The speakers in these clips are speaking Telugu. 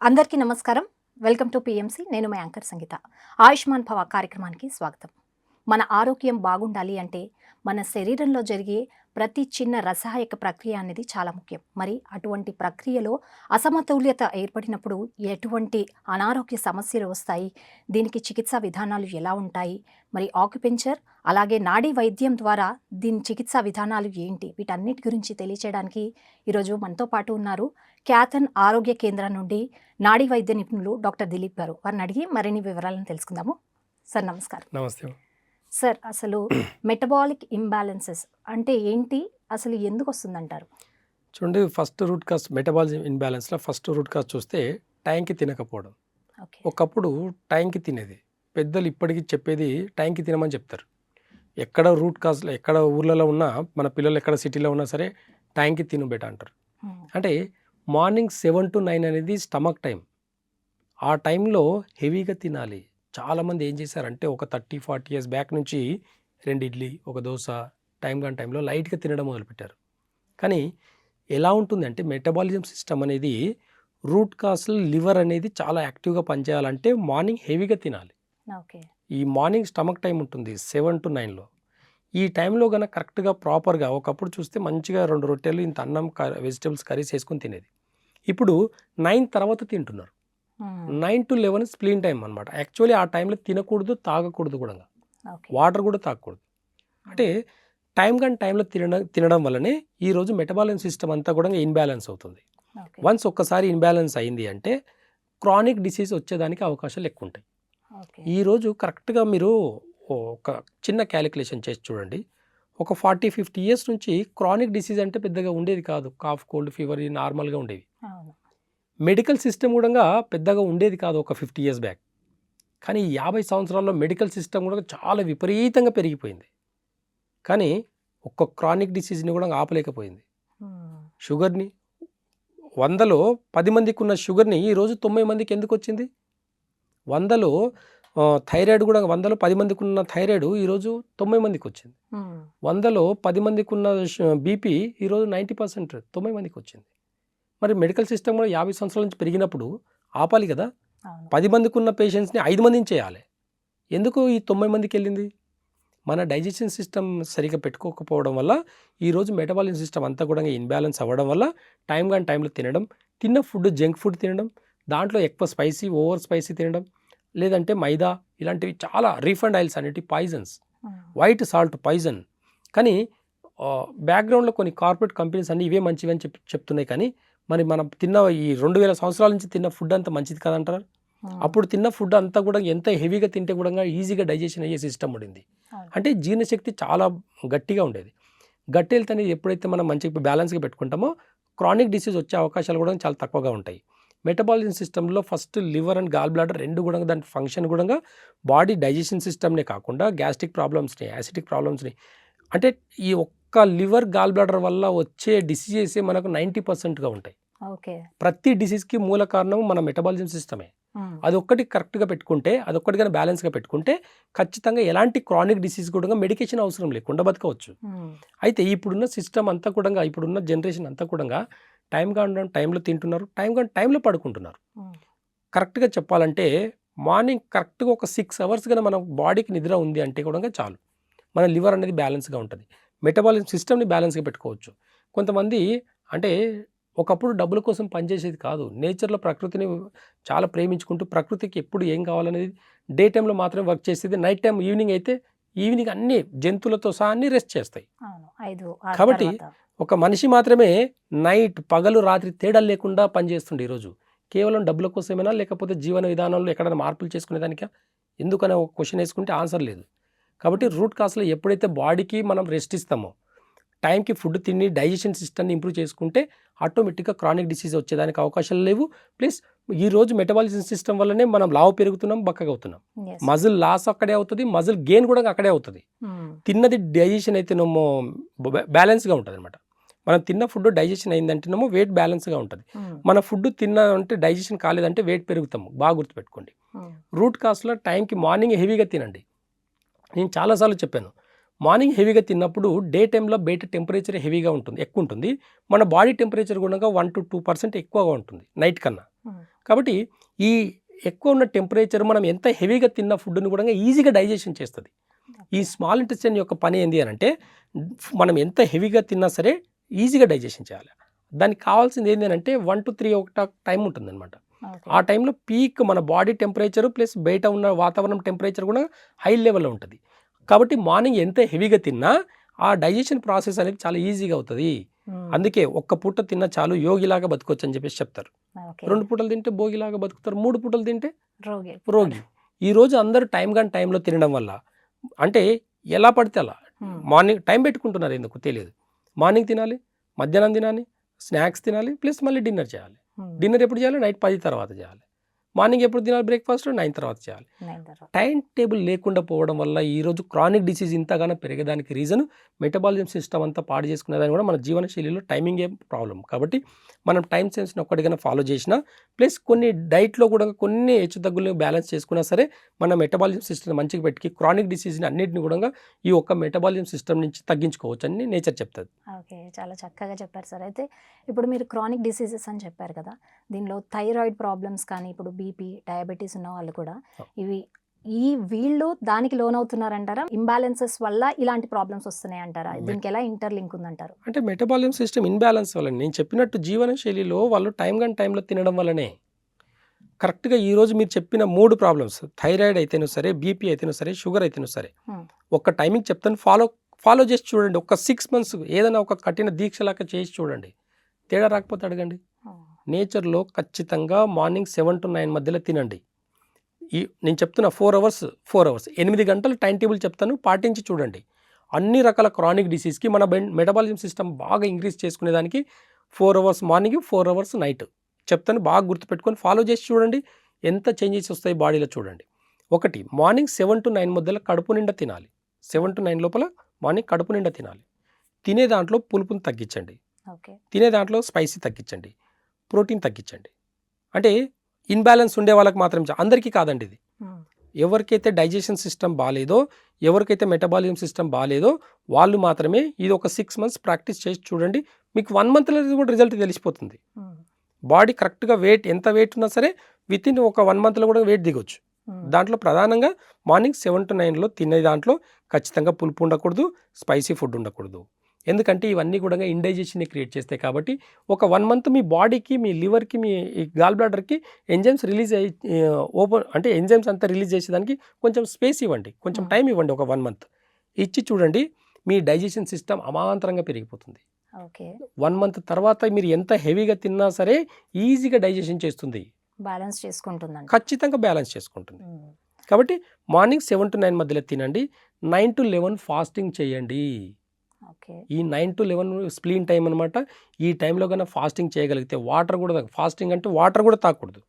అందరికీ నమస్కారం. Welcome to PMC. నేను మీ యాంకర్ సంగీత. ఆయుష్మాన్ భవ కార్యక్రమానికి స్వాగతం. మన ఆరోగ్యం బాగుండాలి అంటే మన శరీరంలో జరిగే ప్రతి చిన్న రసాయక ప్రక్రియ అనేది చాలా ముఖ్యం. మరి అటువంటి ప్రక్రియలో అసమతుల్యత ఏర్పడినప్పుడు ఎటువంటి అనారోగ్య సమస్యలు వస్తాయి, దీనికి చికిత్సా విధానాలు ఎలా ఉంటాయి, మరి ఆక్యుపెంచర్ అలాగే నాడీ వైద్యం ద్వారా దీని చికిత్సా విధానాలు ఏంటి, వీటన్నిటి గురించి తెలియచేయడానికి ఈరోజు మనతో పాటు ఉన్నారు క్యాథన్ ఆరోగ్య కేంద్రం నుండి నాడీ వైద్య నిపుణులు డాక్టర్ దిలీప్ గారు. వారిని అడిగి మరిన్ని వివరాలను తెలుసుకుందాము. సార్ నమస్కారం. నమస్తే సార్, అసలు మెటబాలిక్ ఇంబ్యాలెన్సెస్ అంటే ఏంటి, అసలు ఎందుకు వస్తుందంటారు? చూడండి, ఫస్ట్ రూట్ కాజ్ మెటబాలిజం ఇన్బ్యాలెన్స్లో ఫస్ట్ రూట్ కాజ్ చూస్తే టైంకి తినకపోవడం. ఒకప్పుడు టైంకి తినేది, పెద్దలు ఇప్పటికీ చెప్పేది టైంకి తినమని చెప్తారు. ఎక్కడ రూట్ కాజ్లో ఎక్కడ ఊర్లలో ఉన్నా, మన పిల్లలు ఎక్కడ సిటీలో ఉన్నా సరే టైంకి తిను బెట అంటారు. అంటే మార్నింగ్ 7 to 9 అనేది స్టమక్ టైం. ఆ టైంలో హెవీగా తినాలి. చాలామంది ఏం చేశారంటే ఒక 30-40 years బ్యాక్ నుంచి 2 ఇడ్లీ, ఒక దోశ టైంలో లైట్గా తినడం మొదలుపెట్టారు. కానీ ఎలా ఉంటుందంటే మెటబాలిజం సిస్టమ్ అనేది రూట్ కాజ్లో లివర్ అనేది చాలా యాక్టివ్గా పనిచేయాలంటే మార్నింగ్ హెవీగా తినాలి. ఈ మార్నింగ్ స్టమక్ టైం ఉంటుంది 7 to 9లో. ఈ టైంలో కనుక కరెక్ట్గా ప్రాపర్గా, ఒకప్పుడు చూస్తే మంచిగా 2 రొట్టెలు ఇంత అన్నం వెజిటేబుల్స్ కర్రీస్ వేసుకొని తినేది. ఇప్పుడు 9 తర్వాత తింటున్నారు. 9 to 11 స్ప్లీన్ టైం అనమాట. యాక్చువల్లీ ఆ టైంలో తినకూడదు, తాగకూడదు కూడా, వాటర్ కూడా తాగకూడదు. అంటే టైంలో తినడం వల్లనే ఈరోజు మెటబాలిజం సిస్టమ్ అంతా కూడా ఇన్బ్యాలెన్స్ అవుతుంది. వన్స్ ఒక్కసారి ఇన్బ్యాలెన్స్ అయింది అంటే క్రానిక్ డిసీజ్ వచ్చేదానికి అవకాశాలు ఎక్కువ ఉంటాయి. ఈరోజు కరెక్ట్గా మీరు ఒక చిన్న క్యాలిక్యులేషన్ చేసి చూడండి. ఒక 40-50 years నుంచి క్రానిక్ డిసీజ్ అంటే పెద్దగా ఉండేది కాదు. కాఫ్, కోల్డ్, ఫీవర్ నార్మల్గా ఉండేవి. మెడికల్ సిస్టమ్ కూడా పెద్దగా ఉండేది కాదు ఒక 50 years బ్యాక్. కానీ 50 సంవత్సరాల్లో మెడికల్ సిస్టమ్ కూడా చాలా విపరీతంగా పెరిగిపోయింది. కానీ ఒక్క క్రానిక్ డిసీజ్ని కూడా ఆపలేకపోయింది. షుగర్ని 100లో 10 మందికి ఉన్న షుగర్ని ఈరోజు 90 మందికి ఎందుకు వచ్చింది? 100లో థైరాయిడ్ కూడా 100లో 10 మందికి ఉన్న థైరాయిడ్ ఈరోజు 90 మందికి వచ్చింది. 100లో 10 మందికి ఉన్న బీపీ ఈరోజు 90% 90 మందికి వచ్చింది. మరి మెడికల్ సిస్టమ్ కూడా 50 సంవత్సరాల నుంచి పెరిగినప్పుడు ఆపాలి కదా. 10 మందికి ఉన్న పేషెంట్స్ని 5 మందిని చేయాలి. ఎందుకు ఈ 90 మందికి వెళ్ళింది? మన డైజెషన్ సిస్టమ్ సరిగ్గా పెట్టుకోకపోవడం వల్ల ఈరోజు మెటబాలిజం సిస్టమ్ అంతా కూడా ఇన్బ్యాలెన్స్ అవ్వడం వల్ల టైంలో తినడం, తిన్న ఫుడ్ జంక్ ఫుడ్ తినడం, దాంట్లో ఎక్కువ స్పైసీ, ఓవర్ స్పైసీ తినడం, లేదంటే మైదా, ఇలాంటివి చాలా రీఫండ్ ఆయిల్స్ అనేవి పాయిజన్స్, వైట్ సాల్ట్ పాయిజన్. కానీ బ్యాక్గ్రౌండ్లో కొన్ని కార్పొరేట్ కంపెనీస్ అన్నీ ఇవే మంచివి అని చెప్తున్నాయి. కానీ మరి మనం తిన్న ఈ 2000 సంవత్సరాల నుంచి తిన్న ఫుడ్ అంతా మంచిది కదంటారు. అప్పుడు తిన్న ఫుడ్ అంతా కూడా ఎంత హెవీగా తింటే కూడా ఈజీగా డైజెషన్ అయ్యే సిస్టమ్ ఉండింది. అంటే జీర్ణశక్తి చాలా గట్టిగా ఉండేది. గట్టి హెల్త్ అనేది ఎప్పుడైతే మనం మంచిగా బ్యాలెన్స్గా పెట్టుకుంటామో క్రానిక్ డిసీజ్ వచ్చే అవకాశాలు కూడా చాలా తక్కువగా ఉంటాయి. మెటబాలిజం సిస్టంలో first liver and gall bladder రెండు కూడా దాని ఫంక్షన్ కూడా బాడీ డైజెషన్ సిస్టమ్నే కాకుండా గ్యాస్ట్రిక్ ప్రాబ్లమ్స్ని, యాసిడిక్ ప్రాబ్లమ్స్ని, అంటే ఈ ఒక్క లివర్ గాల్ బ్లాడర్ వల్ల వచ్చే డిసీజెస్ మనకు 90%గా ఉంటాయి. ప్రతి డిసీజ్కి మూల కారణం మన మెటబాలిజం సిస్టమే. అదొక్కటి కరెక్ట్గా పెట్టుకుంటే, అదొక్కటి కానీ బ్యాలెన్స్గా పెట్టుకుంటే ఖచ్చితంగా ఎలాంటి క్రానిక్ డిసీజ్ కూడా మెడికేషన్ అవసరం లేకుండా బతకవచ్చు. అయితే ఇప్పుడున్న సిస్టమ్ అంతా కూడా, ఇప్పుడున్న జనరేషన్ అంతా కూడా టైంలో తింటున్నారు, టైంలో పడుకుంటున్నారు. కరెక్ట్గా చెప్పాలంటే మార్నింగ్ కరెక్ట్గా ఒక 6 hours కానీ మన బాడీకి నిద్ర ఉంది అంటే కూడా చాలు, మన లివర్ అనేది బ్యాలెన్స్గా ఉంటుంది. మెటబాలిజం సిస్టమ్ని బ్యాలెన్స్గా పెట్టుకోవచ్చు. కొంతమంది అంటే ఒకప్పుడు డబ్బుల కోసం పనిచేసేది కాదు, నేచర్లో ప్రకృతిని చాలా ప్రేమించుకుంటూ ప్రకృతికి ఎప్పుడు ఏం కావాలనేది డే టైంలో మాత్రమే వర్క్ చేసేది. నైట్ టైం ఈవినింగ్ అన్ని జంతువులతో సహా అన్ని రెస్ట్ చేస్తాయి. కాబట్టి ఒక మనిషి మాత్రమే పగలు రాత్రి తేడా లేకుండా పనిచేస్తుండే. ఈరోజు కేవలం డబ్బుల కోసమేనా, లేకపోతే జీవన విధానంలో ఎక్కడైనా మార్పులు చేసుకునేదానికా, ఎందుకనే ఒక క్వశ్చన్ వేసుకుంటే ఆన్సర్ లేదు. కాబట్టి రూట్ కాజ్లో ఎప్పుడైతే బాడీకి మనం రెస్ట్ ఇస్తామో, టైంకి ఫుడ్ తిని డైజెషన్ సిస్టమ్ని ఇంప్రూవ్ చేసుకుంటే ఆటోమేటిక్గా క్రానిక్ డిసీజ్ వచ్చేదానికి అవకాశాలు లేవు. ప్లస్ ఈరోజు మెటబాలిజం సిస్టమ్ వల్లనే మనం లావు పెరుగుతున్నాం, బక్కగా అవుతున్నాం. మజిల్ లాస్ అక్కడే అవుతుంది, మజిల్ గెయిన్ కూడా అక్కడే అవుతుంది. తిన్నది డైజెషన్ అయితేనేమో బ్యాలెన్స్గా ఉంటుంది అనమాట. మనం తిన్న ఫుడ్ డైజెషన్ అయిందంటేనేమో వెయిట్ బ్యాలెన్స్గా ఉంటుంది. మన ఫుడ్ అంటే డైజెషన్ కాలేదంటే వెయిట్ పెరుగుతాము. బాగా గుర్తుపెట్టుకోండి. రూట్ కాజ్లో టైంకి మార్నింగ్ హెవీగా తినండి. నేను చాలాసార్లు చెప్పాను, మార్నింగ్ హెవీగా తిన్నప్పుడు డే టైంలో బయట టెంపరేచర్ హెవీగా ఉంటుంది, ఎక్కువ ఉంటుంది. మన బాడీ టెంపరేచర్ కూడా 1 to 2% ఎక్కువగా ఉంటుంది నైట్ కన్నా. కాబట్టి ఈ ఎక్కువ ఉన్న టెంపరేచర్ మనం ఎంత హెవీగా తిన్న ఫుడ్ని కూడా ఈజీగా డైజెషన్ చేస్తుంది. ఈ స్మాల్ ఇంటెస్టైన్ యొక్క పని ఏంటి అని అంటే మనం ఎంత హెవీగా తిన్నా సరే ఈజీగా డైజెషన్ చేయాలి. దానికి కావాల్సింది ఏంటి అని అంటే 1 to 3 ఒక టైం ఉంటుందన్నమాట. ఆ టైంలో పీక్ మన బాడీ టెంపరేచర్ ప్లస్ బయట ఉన్న వాతావరణం టెంపరేచర్ కూడా హై లెవెల్లో ఉంటుంది. కాబట్టి మార్నింగ్ ఎంత హెవీగా తిన్నా ఆ డైజెషన్ ప్రాసెస్ అనేది చాలా ఈజీగా అవుతుంది. అందుకే ఒక్క పూట తిన్నా చాలు యోగిలాగా బతకొచ్చు అని చెప్పేసి చెప్తారు. 2 పూటలు తింటే భోగిలాగా బతుకుతారు, 3 పూటలు తింటే రోగి. ఈరోజు అందరూ టైంలో తినడం వల్ల అంటే ఎలా పడితే అలా మార్నింగ్ టైం పెట్టుకుంటున్నారు, ఎందుకు తెలియదు. మార్నింగ్ తినాలి, మధ్యాహ్నం తినాలి, స్నాక్స్ తినాలి, ప్లస్ మళ్ళీ డిన్నర్ చేయాలి. డిన్నర్ ఎప్పుడు చేయాలి? నైట్ 10 తర్వాత చేయాలి. మార్నింగ్ ఎప్పుడు తినాలి? బ్రేక్ఫాస్ట్ 9 తర్వాత చేయాలి. టైం టేబుల్ లేకుండా పోవడం వల్ల ఈరోజు క్రానిక్ డిసీజ్ ఇంతగానో పెరిగేదానికి రీజన్ మెటబాలిజం సిస్టమ్ అంతా పాడు చేసుకునేదాన్ని కూడా మన జీవనశైలిలో టైమింగే ప్రాబ్లం. కాబట్టి మనం టైం సెన్స్ని ఒక్కటిగా ఫాలో చేసినా ప్లస్ కొన్ని డైట్లో కూడా కొన్ని హెచ్చుతగ్గులను బ్యాలెన్స్ చేసుకున్నా సరే మన మెటబాలిజం సిస్టమ్ మంచిగా పెట్టి క్రానిక్ డిసీజ్ని అన్నింటిని కూడా ఈ ఒక్క మెటబాలిజం సిస్టమ్ నుంచి తగ్గించుకోవచ్చు అని నేచర్ చెప్తుంది. ఓకే, చాలా చక్కగా చెప్పారు సార్. అయితే ఇప్పుడు మీరు క్రానిక్ డిసీజెస్ అని చెప్పారు కదా, దీనిలో థైరాయిడ్ ప్రాబ్లమ్స్ కానీ ఇప్పుడు బీపీ డయాబెటీస్ ఉన్న వాళ్ళు కూడా వీళ్ళు దానికి లోన్ అవుతున్నారంటారా? ఇంబ్యాలెన్సెస్ వల్ల ఇలాంటి ప్రాబ్లమ్స్ వస్తున్నాయి అంటారా? దీనికి ఎలా ఇంటర్లింక్ ఉందంటారు? అంటే మెటబాలిజం సిస్టమ్ ఇన్బ్యాలెన్స్ వల్ల నేను చెప్పినట్టు జీవన శైలిలో వాళ్ళు టైంలో తినడం వల్లనే కరెక్ట్గా ఈరోజు మీరు చెప్పిన 3 ప్రాబ్లమ్స్, థైరాయిడ్ అయితేనూ సరే, బీపీ అయితేనూ సరే, షుగర్ అయితేనూ సరే, ఒక్క టైమింగ్ చెప్తాను, ఫాలో చేసి చూడండి. ఒక 6 months ఏదైనా ఒక కఠిన దీక్షలాగా చేసి చూడండి. తేడా రాకపోతే అడగండి. నేచర్లో ఖచ్చితంగా మార్నింగ్ 7 to 9 మధ్యలో తినండి. నేను చెప్తున్నా 4 hours 8 గంటలు టైం టేబుల్ చెప్తాను, పాటించి చూడండి. అన్ని రకాల క్రానిక్ డిసీజ్కి మన మెటబాలిజం సిస్టమ్ బాగా ఇంక్రీజ్ చేసుకునేదానికి 4 hours మార్నింగ్, 4 hours నైట్ చెప్తాను. బాగా గుర్తుపెట్టుకొని ఫాలో చేసి చూడండి, ఎంత చేంజెస్ వస్తాయి బాడీలో చూడండి. ఒకటి, మార్నింగ్ 7 to 9 మధ్యలో కడుపు నిండా తినాలి. 7 to 9 లోపల మార్నింగ్ కడుపు నిండా తినాలి. తినే దాంట్లో పులుపుని తగ్గించండి, తినే దాంట్లో స్పైసీ తగ్గించండి, ప్రోటీన్ తగ్గించండి. అంటే ఇన్బ్యాలెన్స్ ఉండే వాళ్ళకి మాత్రం, అందరికీ కాదండి ఇది. ఎవరికైతే డైజెషన్ సిస్టమ్ బాగాలేదో, ఎవరికైతే మెటబాలిజం సిస్టమ్ బాగాలేదో వాళ్ళు మాత్రమే ఇది ఒక 6 months ప్రాక్టీస్ చేసి చూడండి. మీకు 1 monthలో కూడా రిజల్ట్ తెలిసిపోతుంది. బాడీ కరెక్ట్గా ఎంత వెయిట్ ఉన్నా సరే వితిన్ ఒక 1 monthలో కూడా వెయిట్ దిగొచ్చు. దాంట్లో ప్రధానంగా మార్నింగ్ 7 to 9లో తినే దాంట్లో ఖచ్చితంగా పులుపు ఉండకూడదు, స్పైసీ ఫుడ్ ఉండకూడదు. ఎందుకంటే ఇవన్నీ కూడా ఇండైజెషన్ని క్రియేట్ చేస్తాయి. కాబట్టి ఒక 1 month మీ బాడీకి, మీ లివర్కి, మీ గాల్ బ్లాడర్కి ఎంజైమ్స్ రిలీజ్ అయ్యి అంటే ఎంజైమ్స్ అంతా రిలీజ్ చేసేదానికి కొంచెం స్పేస్ ఇవ్వండి, కొంచెం టైం ఇవ్వండి. ఒక 1 month ఇచ్చి చూడండి, మీ డైజెషన్ సిస్టమ్ అమాంతరంగా పెరిగిపోతుంది. 1 month తర్వాత మీరు ఎంత హెవీగా తిన్నా సరే ఈజీగా డైజెషన్ చేస్తుంది, బ్యాలెన్స్ చేసుకుంటుంది, ఖచ్చితంగా బ్యాలెన్స్ చేసుకుంటుంది. కాబట్టి మార్నింగ్ 7 to 9 మధ్యలో తినండి. 9 to 11 ఫాస్టింగ్ చేయండి. ఈ 9 to 11 స్ప్లీన్ టైం అనమాట. ఈ టైంలో కన్నా ఫాస్టింగ్ చేయగలిగితే వాటర్ కూడా, ఫాస్టింగ్ అంటే వాటర్ కూడా తాగకూడదు,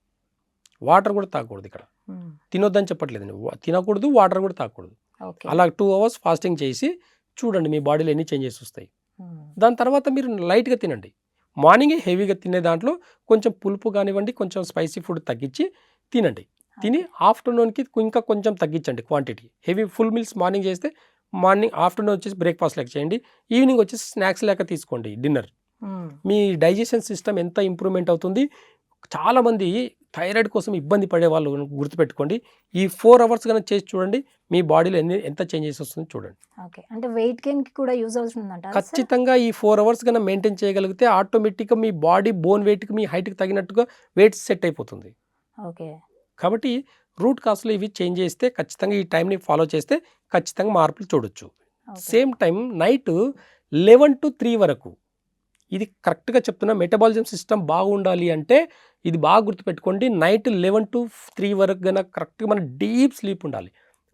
ఇక్కడ తినొద్దని చెప్పట్లేదండి, తినకూడదు, వాటర్ కూడా తాగకూడదు. అలా 2 hours ఫాస్టింగ్ చేసి చూడండి మీ బాడీలో ఎన్ని చేంజెస్ వస్తాయి. దాని తర్వాత మీరు లైట్గా తినండి. మార్నింగే హెవీగా తినే దాంట్లో కొంచెం పులుపు కానివ్వండి, కొంచెం స్పైసీ ఫుడ్ తగ్గించి తినండి. తిని ఆఫ్టర్నూన్కి ఇంకా కొంచెం తగ్గించండి quantity. Heavy full meals morning చేస్తే మార్నింగ్, ఆఫ్టర్నూన్ వచ్చేసి బ్రేక్ఫాస్ట్ లెక్క చేయండి, ఈవినింగ్ వచ్చేసి స్నాక్స్ లెక్క తీసుకోండి డిన్నర్. మీ డైజెషన్ సిస్టమ్ ఎంత ఇంప్రూవ్మెంట్ అవుతుంది. చాలామంది థైరాయిడ్ కోసం ఇబ్బంది పడే వాళ్ళు గుర్తుపెట్టుకోండి, ఈ 4 hours కన్నా చేసి చూడండి, మీ బాడీలో ఎంత చేంజెస్ వస్తుందో చూడండి. అంటే వెయిట్ గెయిన్కి కూడా యూజ్ అవుతుందంట. ఖచ్చితంగా ఈ 4 hours కన్నా మెయింటైన్ చేయగలిగితే ఆటోమేటిక్గా మీ బాడీ బోన్ వెయిట్కి, మీ హైట్కి తగినట్టుగా వెయిట్ సెట్ అయిపోతుంది. కాబట్టి రూట్ కాస్లో ఇవి చేంజ్ చేస్తే ఖచ్చితంగా ఈ టైంని ఫాలో చేస్తే ఖచ్చితంగా మార్పులు చూడొచ్చు. సేమ్ టైం నైట్ 11 to 3 వరకు, ఇది కరెక్ట్గా చెప్తున్నా, మెటబాలిజం సిస్టమ్ బాగుండాలి అంటే ఇది బాగా గుర్తుపెట్టుకోండి. నైట్ 11 to 3 వరకు కన్నా కరెక్ట్గా మన డీప్ స్లీప్ ఉండాలి.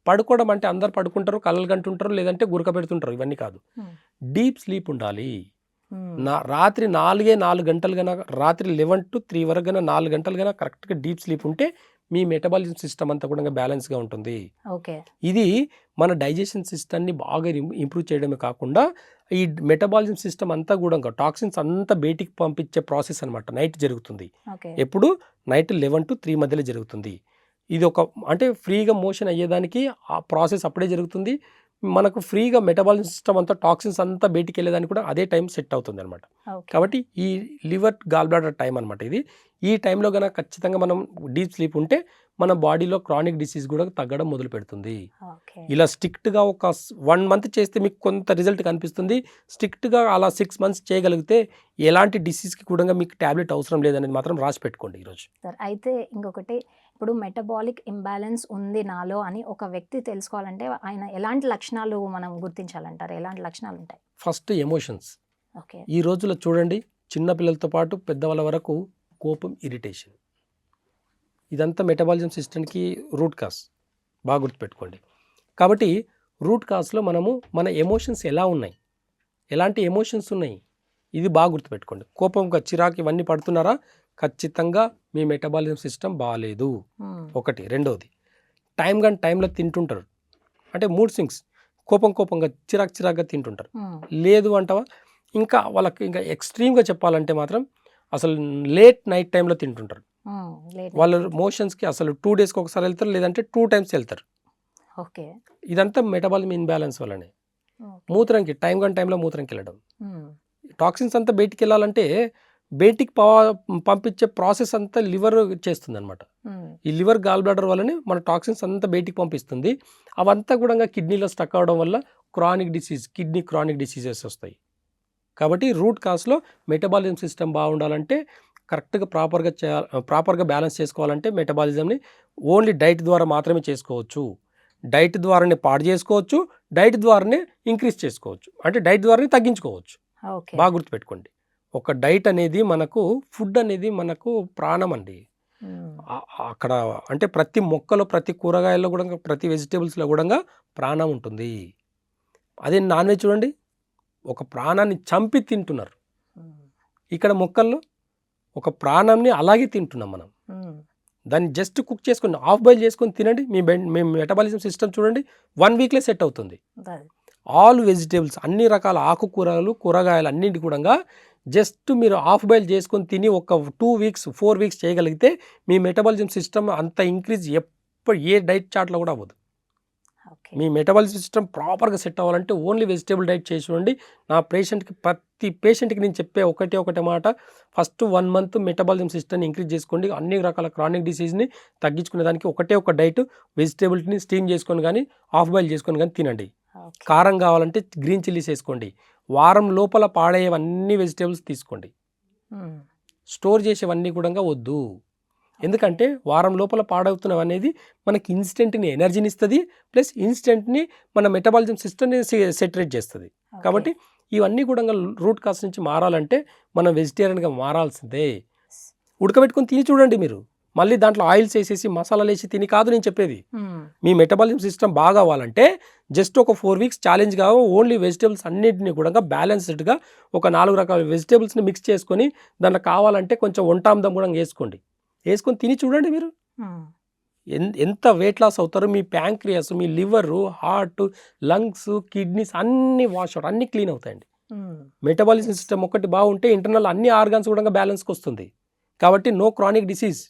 పడుకోవడం అంటే అందరు పడుకుంటారు, కళ్ళలు గంటుంటారు, లేదంటే గురక పెడుతుంటారు, ఇవన్నీ కాదు. డీప్ స్లీప్ ఉండాలి. రాత్రి 4 గంటలు కన్నా, రాత్రి 11 to 3 వరకు కన్నా 4 గంటలు కన్నా కరెక్ట్గా డీప్ స్లీప్ ఉంటే మీ మెటబాలిజం సిస్టమ్ అంతా కూడా బ్యాలెన్స్గా ఉంటుంది. ఇది మన డైజెషన్ సిస్టమ్ని బాగా ఇంప్రూవ్ చేయడమే కాకుండా ఈ మెటబాలిజం సిస్టమ్ అంతా కూడా టాక్సిన్స్ అంతా బయటికి పంపించే ప్రాసెస్ అనమాట నైట్ జరుగుతుంది. ఎప్పుడు? నైట్ 11 to 3 మధ్యలో జరుగుతుంది. ఇది ఒక అంటే ఫ్రీగా మోషన్ అయ్యేదానికి ఆ ప్రాసెస్ అప్పుడే జరుగుతుంది. మనకు ఫ్రీగా మెటబాలిజం సిస్టమ్ అంతా టాక్సిన్స్ అంతా బయటికి వెళ్ళేదానికి కూడా అదే టైం సెట్ అవుతుంది అనమాట. ఓకే. కాబట్టి ఈ లివర్ గాల్ బ్లాడర్ టైం అనమాట ఇది. ఈ టైంలో కనుక ఖచ్చితంగా మనం డీప్ స్లీప్ ఉంటే మన బాడీలో క్రానిక్ డిసీజ్ కూడా తగ్గడం మొదలు పెడుతుంది. ఓకే. ఇలా స్ట్రిక్ట్గా ఒక 1 మంత్ చేస్తే మీకు కొంత రిజల్ట్ కనిపిస్తుంది. స్ట్రిక్ట్గా అలా 6 మంత్స్ చేయగలిగితే ఎలాంటి డిసీజ్కి కూడా మీకు ట్యాబ్లెట్ అవసరం లేదనేది మాత్రం రాసి పెట్టుకోండి ఈరోజు. సార్ అయితే ఇంకొకటి, ఇప్పుడు మెటబాలిక్ ఇంబ్యాలెన్స్ ఉంది నాలో అని ఒక వ్యక్తి తెలుసుకోవాలంటే ఆయన ఎలాంటి లక్షణాలు మనం గుర్తించాలంటారు? ఎలాంటి లక్షణాలు ఉంటాయి? First emotions. ఓకే. ఈ రోజుల్లో చూడండి, చిన్న పిల్లలతో పాటు పెద్దవాళ్ళ వరకు కోపం, ఇరిటేషన్, ఇదంతా మెటబాలిజం సిస్టమ్కి రూట్ కాజ్. బాగా గుర్తుపెట్టుకోండి. కాబట్టి రూట్ కాజ్లో మనము మన ఎమోషన్స్ ఎలా ఉన్నాయి, ఎలాంటి ఎమోషన్స్ ఉన్నాయి, ఇది బాగా గుర్తుపెట్టుకోండి. కోపంగా, చిరాకు ఇవన్నీ పడుతున్నారా, ఖచ్చితంగా మీ మెటబాలిజం సిస్టమ్ బాగాలేదు. ఒకటి. రెండవది, టైంలో తింటుంటారు, అంటే మూడ్ స్వింగ్స్, కోపంగా చిరాకుగా తింటుంటారు. లేదు అంటావా, ఇంకా వాళ్ళకి ఇంకా ఎక్స్ట్రీమ్గా చెప్పాలంటే మాత్రం అసలు లేట్ నైట్ టైంలో తింటుంటారు. వాళ్ళ మోషన్స్కి అసలు 2 డేస్కి ఒకసారి వెళ్తారు, లేదంటే 2 టైమ్స్ వెళ్తారు. ఓకే. ఇదంతా మెటబాలిజం ఇన్బ్యాలెన్స్ వల్లనే. మూత్రంకి టైంలో మూత్రంకి వెళ్ళడం, టాక్సిన్స్ అంతా బయటికి వెళ్ళాలంటే బయటికి పంపించే ప్రాసెస్ అంతా లివర్ చేస్తుంది అనమాట. ఈ లివర్ గాల్ బ్లాడర్ వల్లనే మన టాక్సిన్స్ అంతా బయటికి పంపిస్తుంది. అవంతా కూడా కిడ్నీలో స్టక్ అవడం వల్ల కిడ్నీ క్రానిక్ డిసీజెస్ వస్తాయి. కాబట్టి రూట్ కాజ్లో మెటబాలిజం సిస్టమ్ బాగుండాలంటే కరెక్ట్గా ప్రాపర్గా బ్యాలెన్స్ చేసుకోవాలంటే మెటబాలిజంని ఓన్లీ డైట్ ద్వారా మాత్రమే చేసుకోవచ్చు. డైట్ ద్వారానే పాడు చేసుకోవచ్చు, డైట్ ద్వారానే ఇంక్రీజ్ చేసుకోవచ్చు, అంటే డైట్ ద్వారానే తగ్గించుకోవచ్చు. బాగా గుర్తుపెట్టుకోండి. ఒక డైట్ అనేది మనకు, ఫుడ్ అనేది మనకు ప్రాణం అండి. అక్కడ అంటే ప్రతి మొక్కలో, ప్రతి కూరగాయల్లో కూడా, ప్రతి వెజిటేబుల్స్లో కూడా ప్రాణం ఉంటుంది. అదే నాన్ వెజ్ చూడండి, ఒక ప్రాణాన్ని చంపి తింటున్నారు. ఇక్కడ మొక్కల్లో ఒక ప్రాణాన్ని అలాగే తింటున్నాం మనం. దాన్ని జస్ట్ కుక్ చేసుకొని, హాఫ్ బాయిల్ చేసుకొని తినండి, మీ మెటబాలిజం సిస్టమ్ చూడండి 1 వీక్లో సెట్ అవుతుంది. ఆల్ వెజిటేబుల్స్, అన్ని రకాల ఆకుకూరలు, కూరగాయలు అన్నింటి కూడా జస్ట్ మీరు హాఫ్ బాయిల్ చేసుకొని తిని ఒక 2 వీక్స్ 4 వీక్స్ చేయగలిగితే మీ మెటబాలిజం సిస్టమ్ అంత ఇంక్రీజ్ ఏ డైట్ చార్ట్లో కూడా అవ్వదు. మీ మెటబాలిజం సిస్టమ్ ప్రాపర్గా సెట్ అవ్వాలంటే ఓన్లీ వెజిటేబుల్ డైట్ చేసి చూడండి. నా ప్రతి పేషెంట్కి నేను చెప్పే ఒకటే మాట, ఫస్ట్ 1 మంత్ మెటబాలిజం సిస్టమ్ని ఇంక్రీజ్ చేసుకోండి. అన్ని రకాల క్రానిక్ డిసీజ్ని తగ్గించుకునే దానికి ఒక డైట్, వెజిటేబుల్ని స్టీమ్ చేసుకొని కానీ హాఫ్ బాయిల్ చేసుకొని కానీ తినండి. కారం కావాలంటే గ్రీన్ చిల్లీస్ వేసుకోండి. వారం లోపల పాడేవన్నీ వెజిటేబుల్స్ తీసుకోండి. స్టోర్ చేసేవన్నీ కూడా వద్దు. ఎందుకంటే వారం లోపల పాడవుతున్నవి అనేది మనకి ఇన్స్టెంట్ని ఎనర్జీని ఇస్తుంది, ప్లస్ ఇన్స్టెంట్ని మన మెటబాలిజం సిస్టమ్ని సెటరేట్ చేస్తుంది. కాబట్టి ఇవన్నీ కూడా రూట్ కాజ్ నుంచి మారాలంటే మనం వెజిటేరియన్గా మారాల్సిందే. ఉడకబెట్టుకొని తిని చూడండి మీరు, మళ్ళీ దాంట్లో ఆయిల్స్ వేసేసి మసాలాలు వేసి తిని కాదు నేను చెప్పేది. మీ మెటబాలిజం సిస్టమ్ బాగా అవ్వాలంటే జస్ట్ ఒక 4 వీక్స్ ఛాలెంజ్ కావు, ఓన్లీ వెజిటేబుల్స్ అన్నింటినీ కూడా బ్యాలెన్స్డ్గా ఒక 4 రకాల వెజిటేబుల్స్ని మిక్స్ చేసుకొని దాంట్లో కావాలంటే కొంచెం వంటాందం కూడా వేసుకొని తిని చూడండి మీరు. ఎంత వెయిట్ లాస్ అవుతారో. మీ ప్యాంక్రియాస్, మీ లివరు, హార్ట్, లంగ్స్, కిడ్నీస్ అన్నీ వాష్ అవుట్, అన్నీ క్లీన్ అవుతాయండి. మెటబాలిజం సిస్టమ్ ఒకటి బాగుంటే ఇంటర్నల్ అన్ని ఆర్గాన్స్ కూడా బ్యాలెన్స్కి వస్తుంది. కాబట్టి నో క్రానిక్ డిసీజ్.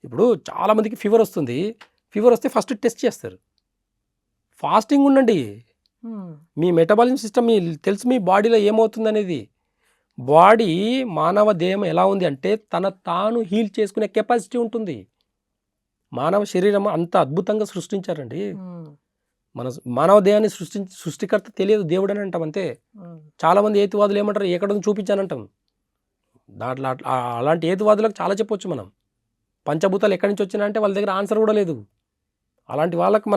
ఇప్పుడు చాలామందికి ఫీవర్ వస్తుంది, ఫీవర్ వస్తే ఫస్ట్ టెస్ట్ చేస్తారు. ఫాస్టింగ్ ఉండండి. మీ మెటబాలిజం సిస్టమ్ తెలుసు మీ బాడీలో ఏమవుతుంది అనేది. బాడీ, మానవ దేహం ఎలా ఉంది అంటే తన తాను హీల్ చేసుకునే కెపాసిటీ ఉంటుంది. మానవ శరీరం అంత అద్భుతంగా సృష్టించారండి. మన మానవ దేహాన్ని సృష్టికర్త తెలియదు, దేవుడు అని అంటాం అంతే. చాలామంది ఏతువాదులు ఏమంటారు, ఎక్కడ చూపించానంటాం. దాంట్లో అలాంటి ఏతువాదులకు చాలా చెప్పొచ్చు మనం. పంచభూతాలు ఎక్కడి నుంచి వచ్చినా అంటే వాళ్ళ దగ్గర ఆన్సర్ కూడా లేదు. అలాంటి వాళ్ళకి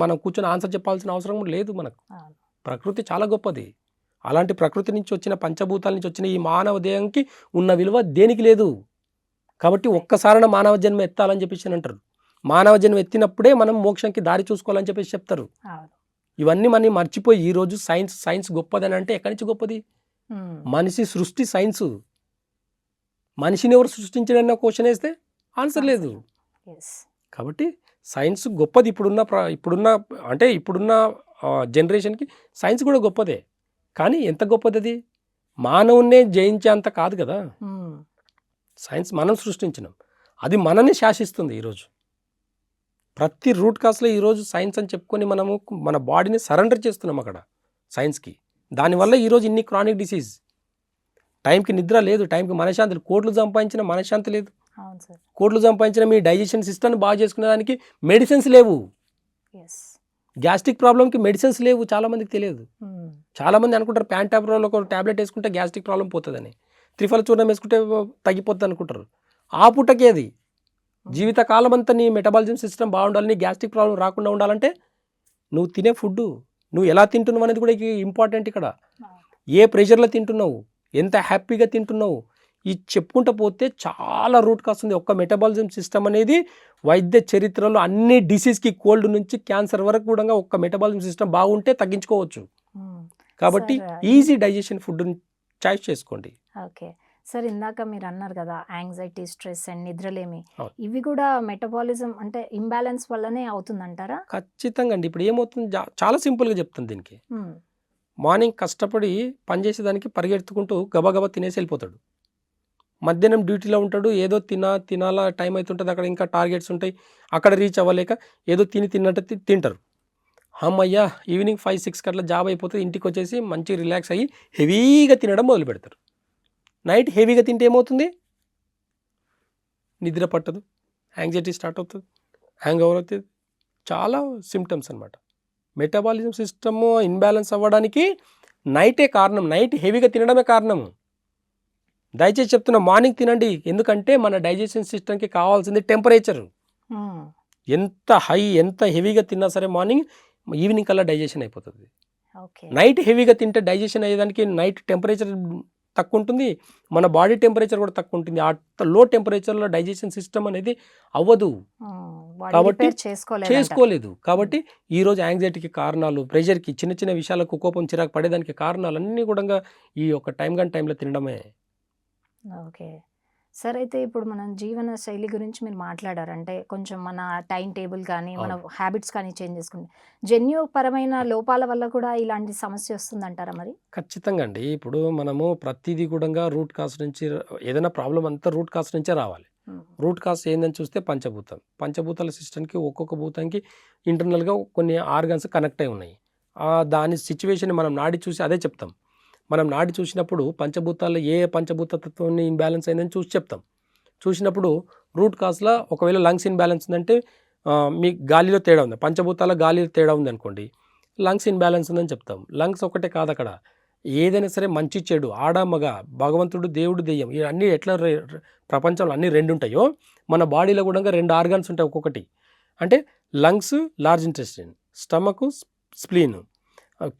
మనం కూర్చొని ఆన్సర్ చెప్పాల్సిన అవసరం కూడా లేదు మనకు. ప్రకృతి చాలా గొప్పది. అలాంటి ప్రకృతి నుంచి వచ్చిన, పంచభూతాల నుంచి వచ్చిన ఈ మానవ దేహానికి ఉన్న విలువ దేనికి లేదు. కాబట్టి ఒక్కసారైనా మానవ జన్మ ఎత్తాలని చెప్పేసి అంటారు. మానవ జన్మ ఎత్తినప్పుడే మనం మోక్షంకి దారి చూసుకోవాలని చెప్పేసి చెప్తారు. ఇవన్నీ మనం మర్చిపోయి ఈరోజు సైన్స్ గొప్పదని అంటే ఎక్కడి నుంచి గొప్పది? మనిషి సృష్టి సైన్స్. మనిషిని ఎవరు సృష్టించడన్న క్వశ్చన్ వేస్తే ఆన్సర్ లేదు. కాబట్టి సైన్స్ గొప్పది. ఇప్పుడున్న జనరేషన్కి సైన్స్ కూడా గొప్పదే. కానీ ఎంత గొప్పది అది? మానవున్నే జయించేంత కాదు కదా. సైన్స్ మనం సృష్టించినాం, అది మనల్ని శాసిస్తుంది ఈరోజు. ప్రతి రూట్ కాస్లో ఈరోజు సైన్స్ అని చెప్పుకొని మనము మన బాడీని సరెండర్ చేస్తున్నాం అక్కడ సైన్స్కి. దానివల్ల ఈరోజు ఇన్ని క్రానిక్ డిసీజ్. టైంకి నిద్ర లేదు, టైంకి మనశ్శాంతి లేదు. కోట్లు సంపాదించిన మనశ్శాంతి లేదు. అవును సార్. కోట్లు సంపాదించిన మీ డైజెషన్ సిస్టమ్ని బాగా చేసుకునే దానికి మెడిసిన్స్ లేవు. ఎస్. గ్యాస్ట్రిక్ ప్రాబ్లంకి మెడిసిన్స్ లేవు, చాలామందికి తెలియదు. చాలామంది అనుకుంటారు ప్యాంటాప్రోల్ ఒక ట్యాబ్లెట్ వేసుకుంటే గ్యాస్ట్రిక్ ప్రాబ్లం పోతుందని, త్రిఫల చూర్ణం వేసుకుంటే తగ్గిపోతుంది అనుకుంటారు. ఆ పుట్టకే అది. జీవితకాలం అంతా నీ మెటబాలిజం సిస్టమ్ బాగుండాలి, నీ గ్యాస్ట్రిక్ ప్రాబ్లం రాకుండా ఉండాలంటే నువ్వు తినే ఫుడ్, నువ్వు ఎలా తింటున్నావు అనేది కూడా ఇంపార్టెంట్ ఇక్కడ. ఏ ప్రెషర్లో తింటున్నావు, ఎంత హ్యాపీగా తింటున్నావు, ఇది చెప్పుకుంటూ పోతే చాలా రూట్ కాస్ట్ ఉంది. ఒక్క మెటబాలిజం సిస్టమ్ అనేది వైద్య చరిత్రలో అన్ని డిసీజ్కి, కోల్డ్ నుంచి క్యాన్సర్ వరకు కూడా ఒక్క మెటబాలిజం సిస్టమ్ బాగుంటే తగ్గించుకోవచ్చు. కాబట్టి ఈజీ డైజెషన్ ఫుడ్ చాయిస్ చేసుకోండి. ఓకే సార్, ఇందాక మీరు అన్నారు కదా యాంగ్జైటీ, స్ట్రెస్ అండ్ నిద్రలేమి, ఇవి కూడా మెటబాలిజం అంటే ఇంబ్యాలెన్స్ వల్లనే అవుతుందంటారా? ఖచ్చితంగా అండి. ఇప్పుడు ఏమవుతుంది, చాలా సింపుల్గా చెప్తాను దీనికి. మార్నింగ్ కష్టపడి పనిచేసేదానికి పరిగెత్తుకుంటూ గబగబా తినేసి వెళ్ళిపోతాడు. మధ్యాహ్నం డ్యూటీలో ఉంటాడు, ఏదో తినాలా టైం అవుతుంటుంది, అక్కడ ఇంకా టార్గెట్స్ ఉంటాయి, అక్కడ రీచ్ అవ్వలేక ఏదో తిన్నట్టు తింటారు. అమ్మయ్యా ఈవినింగ్ 5-6 అట్లా జాబ్ అయిపోతుంది, ఇంటికి వచ్చేసి మంచి రిలాక్స్ అయ్యి హెవీగా తినడం మొదలు పెడతారు. నైట్ హెవీగా తింటే ఏమవుతుంది, నిద్ర పట్టదు, యాంగ్జైటీ స్టార్ట్ అవుతుంది, హ్యాంగ్ ఓవర్ అవుతుంది, చాలా సిమ్టమ్స్ అనమాట. మెటబాలిజం సిస్టమ్ ఇన్బ్యాలెన్స్ అవ్వడానికి నైటే కారణం, నైట్ హెవీగా తినడమే కారణం. దయచేసి చెప్తున్నా, మార్నింగ్ తినండి. ఎందుకంటే మన డైజెషన్ సిస్టమ్కి కావాల్సింది టెంపరేచర్. ఎంత హెవీగా తిన్నా సరే మార్నింగ్, ఈవినింగ్ కల్లా డైజెషన్ అయిపోతుంది. నైట్ హెవీగా తింటే డైజెషన్ అయ్యేదానికి నైట్ టెంపరేచర్ తక్కువ ఉంటుంది, మన బాడీ టెంపరేచర్ కూడా తక్కువ ఉంటుంది. ఆ లో టెంపరేచర్లో డైజెషన్ సిస్టమ్ అనేది అవ్వదు, కాబట్టి చేసుకోలేదు. కాబట్టి ఈరోజు యాంగ్జైటీకి కారణాలు, ప్రెషర్కి, చిన్న చిన్న విషయాలకు కోపం, చిరాకు పడేదానికి కారణాలు అన్నీ కూడా ఈ యొక్క టైంలో తినడమే. ఓకే సార్, అయితే ఇప్పుడు మనం జీవన శైలి గురించి మీరు మాట్లాడారంటే కొంచెం మన టైం టేబుల్ కానీ మన హ్యాబిట్స్ కానీ చేంజ్ చేసుకుంటే జన్యుపరమైన లోపాల వల్ల కూడా ఇలాంటి సమస్య వస్తుందంటారా? మరి ఖచ్చితంగా అండి. ఇప్పుడు మనము ప్రతిదీ కూడా రూట్ కాస్ నుంచి, ఏదైనా ప్రాబ్లం అంతా రూట్ కాస్ నుంచే రావాలి. రూట్ కాస్ ఏందని చూస్తే పంచభూతాల సిస్టమ్కి, ఒక్కొక్క భూతానికి ఇంటర్నల్గా కొన్ని ఆర్గన్స్ కనెక్ట్ అయి ఉన్నాయి. దాని సిచ్యువేషన్ మనం నాడి చూసి అదే చెప్తాం. మనం నాడి చూసినప్పుడు పంచభూతాల్లో ఏ పంచభూతత్వాన్ని ఇన్బ్యాలెన్స్ అయిందని చూసి చెప్తాం. చూసినప్పుడు రూట్ కాస్లో ఒకవేళ లంగ్స్ ఇన్బ్యాలెన్స్ ఉందంటే మీ గాలిలో తేడా ఉంది, పంచభూతాల గాలిలో తేడా ఉంది అనుకోండి, లంగ్స్ ఇన్బ్యాలెన్స్ ఉందని చెప్తాం. లంగ్స్ ఒకటే కాదు, అక్కడ ఏదైనా సరే మంచి చెడు, ఆడ మగ, భగవంతుడు దేవుడు దెయ్యం, ఇవన్నీ ఎట్లా ప్రపంచంలో అన్నీ 2 ఉంటాయో మన బాడీలో కూడా 2 ఆర్గాన్స్ ఉంటాయి ఒక్కొక్కటి. అంటే lungs large intestine, stomach spleen,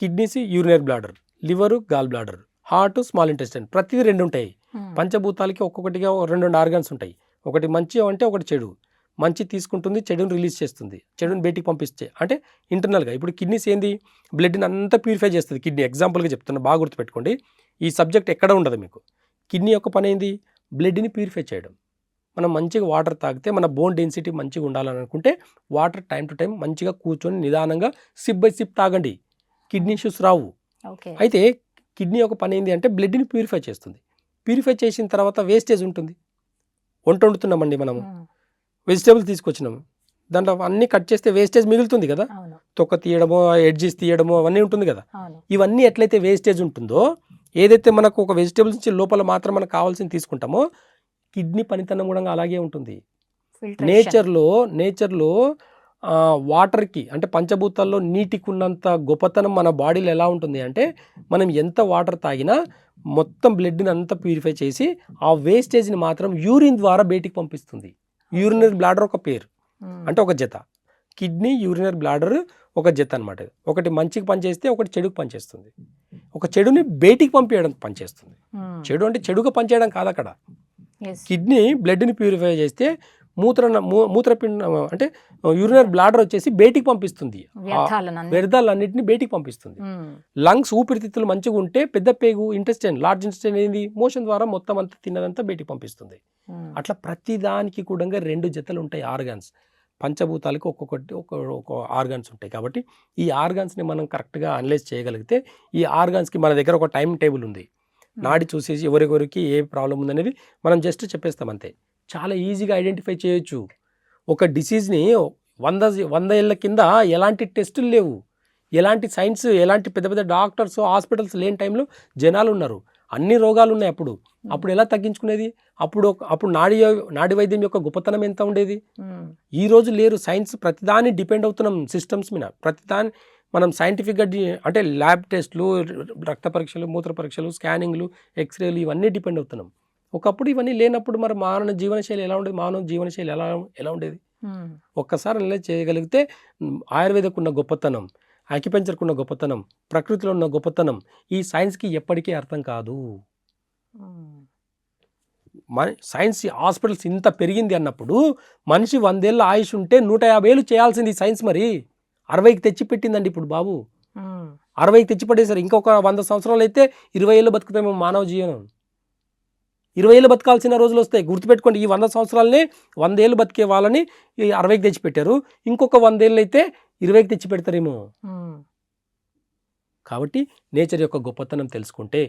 kidneys urinary bladder, liver gall bladder, heart small intestine, ప్రతిదీ 2 ఉంటాయి. పంచభూతాలకి ఒక్కొక్కటిగా 2 ఆర్గాన్స్ ఉంటాయి. ఒకటి మంచి అంటే ఒకటి చెడు. మంచి తీసుకుంటుంది, చెడుని రిలీజ్ చేస్తుంది, చెడుని బయటికి పంపిస్తే అంటే ఇంటర్నల్గా. ఇప్పుడు కిడ్నీస్ ఏంది, బ్లడ్ని అంతా ప్యూరిఫై చేస్తుంది. కిడ్నీ ఎగ్జాంపుల్గా చెప్తున్నా, బాగా గుర్తుపెట్టుకోండి. ఈ సబ్జెక్ట్ ఎక్కడ ఉండదు మీకు. కిడ్నీ యొక్క పని ఏంది, బ్లడ్ని ప్యూరిఫై చేయడం. మనం మంచిగా వాటర్ తాగితే మన బోన్ డెన్సిటీ మంచిగా ఉండాలని అనుకుంటే వాటర్ టైం టు టైం మంచిగా కూర్చొని నిదానంగా సిప్ బై సిప్ తాగండి, కిడ్నీ ఇష్యూస్ రావు. అయితే కిడ్నీ యొక్క పని ఏంటి అంటే బ్లడ్ని ప్యూరిఫై చేస్తుంది. ప్యూరిఫై చేసిన తర్వాత వేస్టేజ్ ఉంటుంది. వంట వండుతున్నామండి మనము, వెజిటేబుల్స్ తీసుకొచ్చినాము, దాంట్లో అన్నీ కట్ చేస్తే వేస్టేజ్ మిగులుతుంది కదా, తొక్క తీయడమో ఎడ్జెస్ తీయడమో అవన్నీ ఉంటుంది కదా. ఇవన్నీ ఎట్లయితే వేస్టేజ్ ఉంటుందో, ఏదైతే మనకు ఒక వెజిటేబుల్స్ నుంచి లోపల మాత్రం మనకు కావాల్సింది తీసుకుంటామో, కిడ్నీ పనితనం కూడా అలాగే ఉంటుంది. నేచర్లో వాటర్కి అంటే పంచభూతాల్లో నీటికి ఉన్నంత గొప్పతనం మన బాడీలో ఎలా ఉంటుంది అంటే, మనం ఎంత వాటర్ తాగినా మొత్తం బ్లడ్ని అంతా ప్యూరిఫై చేసి ఆ వేస్టేజ్ని మాత్రం యూరిన్ ద్వారా బయటికి పంపిస్తుంది. యూరినరీ బ్లాడర్ ఒక పేరు, అంటే ఒక జత. కిడ్నీ యూరినరీ బ్లాడర్ ఒక జత అనమాట. ఒకటి మంచికి పనిచేస్తే ఒకటి చెడుకు పనిచేస్తుంది. ఒక చెడుని బయటికి పంపించడం పనిచేస్తుంది. చెడు అంటే చెడుగా పనిచేయడం కాదు అక్కడ. కిడ్నీ బ్లడ్ని ప్యూరిఫై చేస్తే మూత్రపిండం అంటే యూరినరీ బ్లాడర్ వచ్చేసి బయటికి పంపిస్తుంది, వ్యర్థాలన్నింటినీ బయటికి పంపిస్తుంది. లంగ్స్ ఊపిరితిత్తులు మంచిగా ఉంటే పెద్ద పేగు ఇంటెస్టైన్, లార్జ్ ఇంటెస్టైన్ ఏంది, మోషన్ ద్వారా మొత్తం అంతా తిన్నదంతా బయటికి పంపిస్తుంది. అట్లా ప్రతి దానికి కూడా 2 జతలు ఉంటాయి ఆర్గాన్స్. పంచభూతాలకి ఒక్కొక్కటి ఒక ఆర్గాన్స్ ఉంటాయి. కాబట్టి ఈ ఆర్గాన్స్ని మనం కరెక్ట్గా అనలైజ్ చేయగలిగితే, ఈ ఆర్గాన్స్కి మన దగ్గర ఒక టైం టేబుల్ ఉంది. నాడి చూసేసి ఎవరెవరికి ఏ ప్రాబ్లం ఉందనేది మనం జస్ట్ చెప్పేస్తాం అంతే. చాలా ఈజీగా ఐడెంటిఫై చేయొచ్చు. ఒక డిసీజ్ని 100 ఏళ్ళ కింద ఎలాంటి టెస్టులు లేవు, ఎలాంటి సైన్స్, ఎలాంటి పెద్ద పెద్ద డాక్టర్స్ హాస్పిటల్స్ లేని టైంలో జనాలు ఉన్నారు. అన్ని రోగాలు ఉన్నాయి అప్పుడు ఎలా తగ్గించుకునేది? అప్పుడు నాడి వైద్యం యొక్క గొప్పతనం ఎంత ఉండేది? ఈ రోజు లేరు. సైన్స్ ప్రతిదాన్ని డిపెండ్ అవుతున్నాం సిస్టమ్స్ మీద. ప్రతిదాన్ని మనం సైంటిఫిక్గా అంటే ల్యాబ్ టెస్ట్లు, రక్త పరీక్షలు, మూత్ర పరీక్షలు, స్కానింగ్లు, ఎక్స్రేలు ఇవన్నీ డిపెండ్ అవుతున్నాం. ఒకప్పుడు ఇవన్నీ లేనప్పుడు మరి మానవ జీవనశైలి ఎలా ఉండేది? మానవ జీవనశైలి ఎలా ఉండేది? ఒక్కసారి అలా చేయగలిగితే ఆయుర్వేదకు ఉన్న గొప్పతనం, అక్యుపెంచర్కు ఉన్న గొప్పతనం, ప్రకృతిలో ఉన్న గొప్పతనం ఈ సైన్స్కి ఎప్పటికీ అర్థం కాదు. సైన్స్ హాస్పిటల్స్ ఇంత పెరిగింది అన్నప్పుడు మనిషి 100 ఏళ్ళ ఆయుష్ ఉంటే 150 ఏళ్ళు చేయాల్సింది సైన్స్ మరి 60కి తెచ్చిపెట్టిందండి. ఇప్పుడు బాబు 60కి తెచ్చిపెట్టేసారు. ఇంకొక 100 సంవత్సరాలు అయితే 20 ఏళ్ళు బతుకుతామేమో మానవ జీవనం. 20 ఏళ్ళు బతకాల్సిన రోజులు వస్తాయి. గుర్తుపెట్టుకోండి, ఈ 100 సంవత్సరాలని 100 ఏళ్ళు బతికే వాళ్ళని 60కి తెచ్చిపెట్టారు. ఇంకొక 100 ఏళ్ళు అయితే 20కి తెచ్చిపెడతారేమో. కాబట్టి నేచర్ యొక్క గొప్పతనం తెలుసుకుంటే,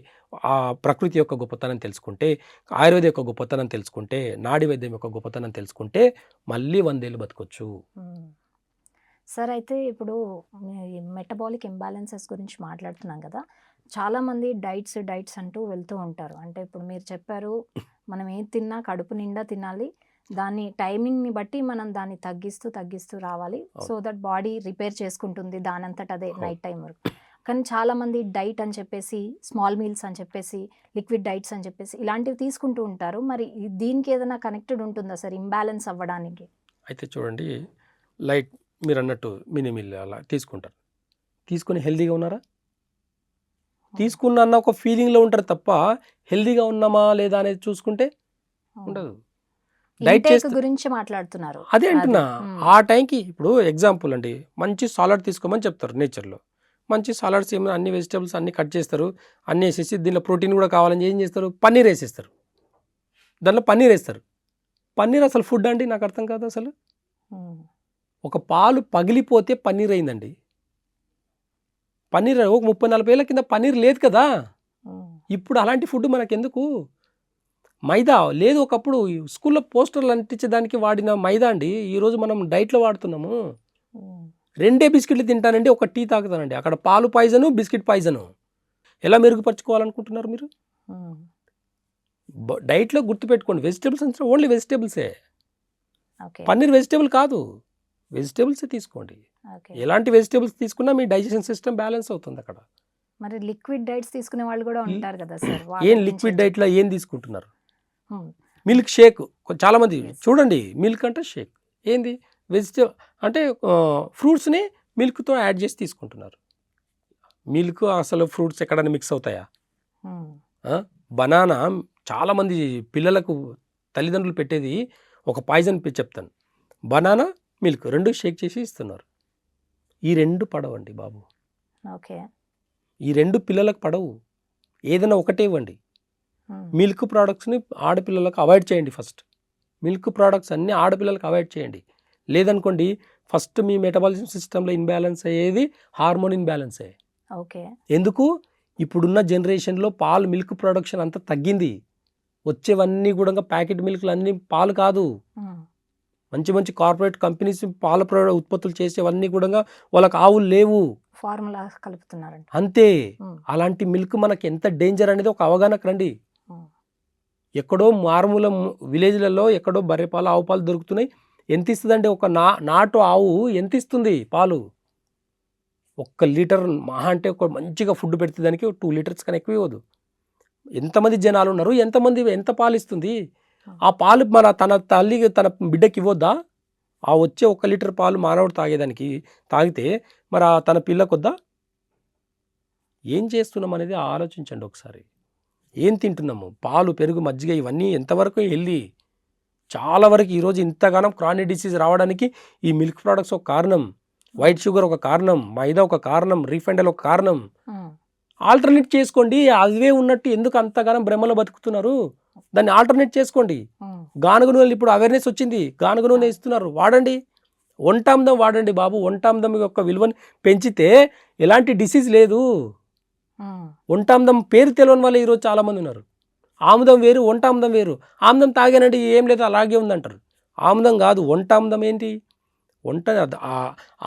ఆ ప్రకృతి యొక్క గొప్పతనం తెలుసుకుంటే, ఆయుర్వేద యొక్క గొప్పతనం తెలుసుకుంటే, నాడి వైద్యం యొక్క గొప్పతనం తెలుసుకుంటే మళ్ళీ 100 ఏళ్ళు బతకొచ్చు. సార్, అయితే ఇప్పుడు మెటబాలిక్ ఇంబ్యాలెన్సెస్ గురించి మాట్లాడుతున్నాం కదా, చాలామంది డైట్స్ అంటూ వెళ్తూ ఉంటారు. అంటే ఇప్పుడు మీరు చెప్పారు, మనం ఏం తిన్నా కడుపు నిండా తినాలి, దాని టైమింగ్ని బట్టి మనం దాన్ని తగ్గిస్తూ రావాలి, సో దట్ బాడీ రిపేర్ చేసుకుంటుంది దానంతట అదే నైట్ టైం వరకు. కానీ చాలామంది డైట్ అని చెప్పేసి, స్మాల్ మీల్స్ అని చెప్పేసి, లిక్విడ్ డైట్స్ అని చెప్పేసి ఇలాంటివి తీసుకుంటూ ఉంటారు. మరి దీనికి ఏదైనా కనెక్టెడ్ ఉంటుందా సార్ ఇంబ్యాలెన్స్ అవ్వడానికి? అయితే చూడండి, లైట్ మీరు అన్నట్టు మినీ మీల్ అలా తీసుకుంటారు. తీసుకొని హెల్తీగా ఉన్నారా? తీసుకున్న ఒక ఫీలింగ్లో ఉంటారు తప్ప హెల్తీగా ఉన్నామా లేదా అనేది చూసుకుంటే ఉండదు. డైట్ గురించి మాట్లాడుతున్నారు, అదే అంటున్నా. ఆ టైంకి ఇప్పుడు ఎగ్జాంపుల్ అండి, మంచి సాలడ్ తీసుకోమని చెప్తారు. నేచర్లో మంచి సాలడ్స్ ఏమైనా అన్ని వెజిటేబుల్స్ అన్నీ కట్ చేస్తారు, అన్నీ వేసేసి దీనిలో ప్రోటీన్ కూడా కావాలని ఏం చేస్తారు, పన్నీర్ వేసేస్తారు. దాంట్లో పన్నీర్ వేస్తారు. పన్నీర్ అసలు ఫుడ్ అండి? నాకు అర్థం కాదు అసలు. ఒక పాలు పగిలిపోతే పన్నీర్ అయిందండి. పన్నీర్ ఒక 30-40 ఏళ్ళ కింద పన్నీర్ లేదు కదా. ఇప్పుడు అలాంటి ఫుడ్ మనకెందుకు? మైదా లేదు, ఒకప్పుడు స్కూల్లో పోస్టర్లు అంటించడానికి వాడిన మైదా అండి ఈరోజు మనం డైట్లో వాడుతున్నాము. 2 బిస్కెట్లు తింటానండి, ఒక టీ తాగుతానండి. అక్కడ పాలు పాయిజను, బిస్కెట్ పాయిజను. ఎలా మెరుగుపరచుకోవాలనుకుంటున్నారు మీరు? డైట్లో గుర్తుపెట్టుకోండి, వెజిటేబుల్స్ అంటే ఓన్లీ వెజిటేబుల్సే. పన్నీర్ వెజిటేబుల్ కాదు, వెజిటేబుల్సే తీసుకోండి. ఎలాంటి వెజిటేబుల్స్ తీసుకున్నా మీ డైజెషన్ సిస్టమ్ బ్యాలెన్స్ అవుతుంది అక్కడ. మరి లిక్విడ్ డైట్స్ తీసుకునే వాళ్ళు కూడా ఉంటారు కదా సార్. ఏం లిక్విడ్ డైట్లో ఏం తీసుకుంటున్నారు? Milk shake. చాలామంది చూడండి, మిల్క్ అంటే షేక్ ఏంది? వెజిటేబుల్ అంటే ఫ్రూట్స్ని మిల్క్తో యాడ్ చేసి తీసుకుంటున్నారు. మిల్క్ అసలు ఫ్రూట్స్ ఎక్కడైనా మిక్స్ అవుతాయా? బనానా చాలామంది పిల్లలకు తల్లిదండ్రులు పెట్టేది ఒక పాయిజన్ చెప్తాను. బనానా మిల్క్ 2 షేక్ చేసి ఇస్తున్నారు. ఈ 2 పడవండి బాబు. ఓకే, ఈ 2 పిల్లలకు పడవు. ఏదైనా ఒకటే ఇవ్వండి. మిల్క్ ప్రోడక్ట్స్ని ఆడపిల్లలకు అవాయిడ్ చేయండి. ఫస్ట్ మిల్క్ ప్రోడక్ట్స్ అన్నీ ఆడపిల్లలకు అవాయిడ్ చేయండి. లేదనుకోండి, ఫస్ట్ మీ మెటబాలిజం సిస్టంలో ఇన్బ్యాలెన్స్ అయ్యేది హార్మోన్ ఇన్బ్యాలెన్సే. ఓకే, ఎందుకు? ఇప్పుడున్న జనరేషన్లో పాలు మిల్క్ ప్రొడక్షన్ అంతా తగ్గింది. వచ్చేవన్నీ కూడా ప్యాకెట్ మిల్క్లు అన్నీ పాలు కాదు. మంచి మంచి కార్పొరేట్ కంపెనీస్ పాల ఉత్పత్తులు చేసేవన్నీ కూడా వాళ్ళకి ఆవులు లేవు, ఫార్ములా కలుపుతున్నారు అంతే. అలాంటి మిల్క్ మనకి ఎంత డేంజర్ అనేది ఒక అవగాహనకు రండి. ఎక్కడో మారుమూల విలేజ్లలో ఎక్కడో బర్రెపాలు, ఆవు పాలు దొరుకుతున్నాయి. ఎంత ఇస్తుందండి ఒక నాటు ఆవు? ఎంత ఇస్తుంది పాలు? 1 లీటర్ మహా అంటే ఒక మంచిగా ఫుడ్ పెడితే దానికి 2 లీటర్స్ కన్నా ఎక్కువ ఇవ్వదు. ఎంతమంది జనాలు ఉన్నారు, ఎంత పాలు ఇస్తుంది? ఆ పాలు తన తల్లి తన బిడ్డకి ఇవ్వద్దా? ఆ వచ్చే 1 లీటర్ పాలు మానవుడు తాగితే మరి తన పిల్లకొద్దా? ఏం చేస్తున్నాం అనేది ఆలోచించండి ఒకసారి. ఏం తింటున్నాము? పాలు, పెరుగు, మజ్జిగ ఇవన్నీ ఎంతవరకు హెల్దీ? చాలా వరకు ఈరోజు ఇంతగానం క్రానిక్ డిసీజ్ రావడానికి ఈ మిల్క్ ప్రోడక్ట్స్ ఒక కారణం, వైట్ షుగర్ ఒక కారణం, మైదా ఒక కారణం, రీఫైండ్ ఆయిల్ ఒక కారణం. ఆల్టర్నేట్ చేసుకోండి. అవే ఉన్నట్టు ఎందుకు అంతగానం భ్రమలో బతుకుతున్నారు? దాన్ని ఆల్టర్నేట్ చేసుకోండి. గానుగ నూనెలు ఇప్పుడు అవేర్నెస్ వచ్చింది, గానుగ నూనె ఇస్తున్నారు, వాడండి. వంటాందం వాడండి బాబు. వంటాందం యొక్క విలువను పెంచితే ఎలాంటి డిసీజ్ లేదు. వంటాందం పేరు తెలియని వాళ్ళు ఈరోజు చాలామంది ఉన్నారు. ఆముదం వేరు, వంటాందం వేరు. ఆముదం తాగానండి ఏం లేదు అలాగే ఉందంటారు. ఆముదం కాదు, వంటాందం ఏంటి? వంట ఆ